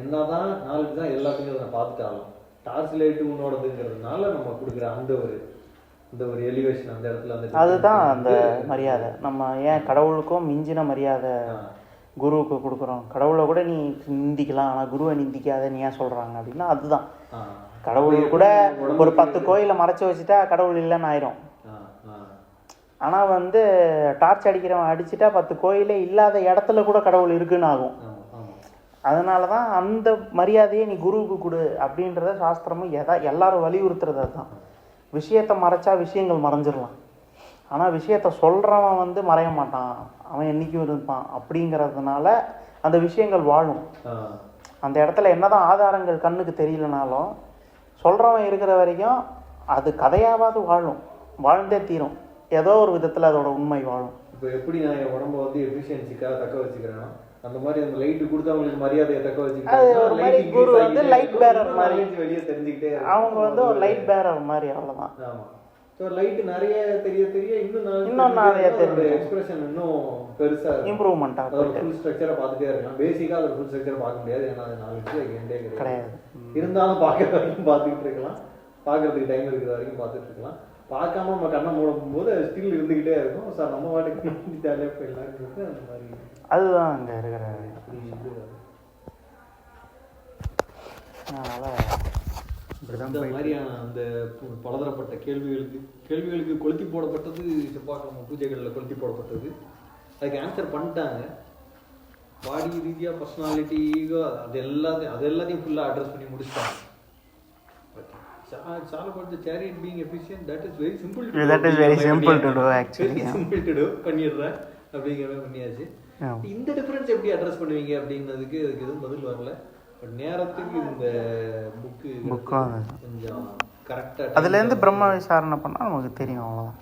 என்ன தான் நாலேஜ் தான் எல்லாத்தையும் நான் பார்த்துட்டாலும் டார்ச் லைட்டு உன்னோடதுங்கிறதுனால நம்ம கொடுக்குற அந்த ஒரு எலிவேஷன் அந்த இடத்துல அதுதான் அந்த மரியாதை. நம்ம ஏன் கடவுளுக்கும் மிஞ்சின மரியாதை குருவுக்கு கொடுக்குறோம். கடவுளை கூட நீ நிந்திக்கலாம், ஆனால் குருவை நிந்திக்காத நீ ஏன் சொல்கிறாங்க அப்படின்னா அதுதான். கடவுள் கூட ஒரு 10 கோயிலை மறைச்சி வச்சுட்டா கடவுள் இல்லைன்னு ஆயிரும். ஆனால் வந்து டார்ச் அடிக்கிறவன் அடிச்சுட்டா 10 கோயிலே இல்லாத இடத்துல கூட கடவுள் இருக்குன்னு ஆகும். அதனால தான் அந்த மரியாதையை நீ குருவுக்கு கொடு அப்படின்றத சாஸ்திரமும் எல்லாரும் வலியுறுத்துறது அதுதான். விஷயத்தை மறைச்சா விஷயங்கள் மறைஞ்சிடலாம், ஆனால் விஷயத்த சொல்கிறவன் வந்து மறைய மாட்டான், அவன் என்றைக்கும் இருப்பான். அப்படிங்கிறதுனால அந்த விஷயங்கள் வாழும். அந்த இடத்துல என்னதான் ஆதாரங்கள் கண்ணுக்கு தெரியலனாலும் சொல்கிறவன் இருக்கிற வரைக்கும் அது கதையாவது வாழும், வாழ்ந்தே தீரும். ஏதோ ஒரு விதத்தில் அதோட உண்மை வாழும். இப்போ எப்படி நான் என் உடம்பை வந்து எஃபிஷியன்சிக்காக தக்க வச்சுக்கிறேன்னா அந்த மாதிரி அந்த லைட்டு கொடுத்து அவங்களுக்கு மரியாதையை தக்க வச்சுக்கிட்டு குரு வந்து லைட் பேரர் மாதிரி வெளியே தெரிஞ்சுக்கிட்டே அவங்க வந்து ஒரு லைட் பேரர் மாதிரி. அவ்வளோதான். ஆமாம். ஸோ லைட்டு நிறைய தெரிய இன்னும் நிறைய தெரியும், எக்ஸ்பிரஷன் இன்னும் பெருசாக இம்ப்ரூவ்மெண்ட் ஆகும். ஃபுல் ஸ்ட்ரக்சரை பார்த்துட்டே இருக்கலாம். பேசிக்காக ஒரு ஃபுல் ஸ்ட்ரக்சரை பார்க்க முடியாது, ஏன்னா அது நாலேஜ் எண்டே கிடையாது. இருந்தாலும் பார்க்குற வரைக்கும் பார்த்துக்கிட்டு இருக்கலாம், பார்க்கறதுக்கு டைம் இருக்கிற வரைக்கும் பார்த்துட்டு இருக்கலாம். பார்க்காம நம்ம கண்ணை மூடும் போது ஸ்டில் இருந்துக்கிட்டே இருக்கும். சார் நம்ம வாட்டுக்கு ஜாலியாக போயிடலாங்கிறது அந்த மாதிரி. அதுதான் அங்கே இருக்கிற இந்த மாதிரியான அந்த பலதரப்பட்ட கேள்விகளுக்கு கொளுத்தி போடப்பட்டது செவ்வாய்க்கிழமை பூஜைகளில் கொளுத்தி போடப்பட்டது. அதுக்கு ஆன்சர் பண்ணிட்டாங்க. பாடி ரீதியாக பர்சனாலிட்டி ஈகோ அது எல்லாத்தையும் ஃபுல்லாக அட்ரஸ் பண்ணி முடிச்சிட்டாங்க. It's all about the chariot being efficient. That is very simple to do. That is very simple to do actually. Very simple to do. பண்ணிடுறேன் அப்படிங்கிறத பண்ணியாச்சு. இந்த டிஃபரன்ஸ் எப்படி அட்ரஸ் பண்ணுவீங்க அப்படின்னதுக்கு அதுக்கு எதுவும் பதில் வரல. பட் நேரத்துக்கு இந்த புக்கு கொஞ்சம் கரெக்டாக அதுலேருந்து பிரம்ம விசாரணை பண்ணால் நமக்கு தெரியும். அவ்வளோதான்.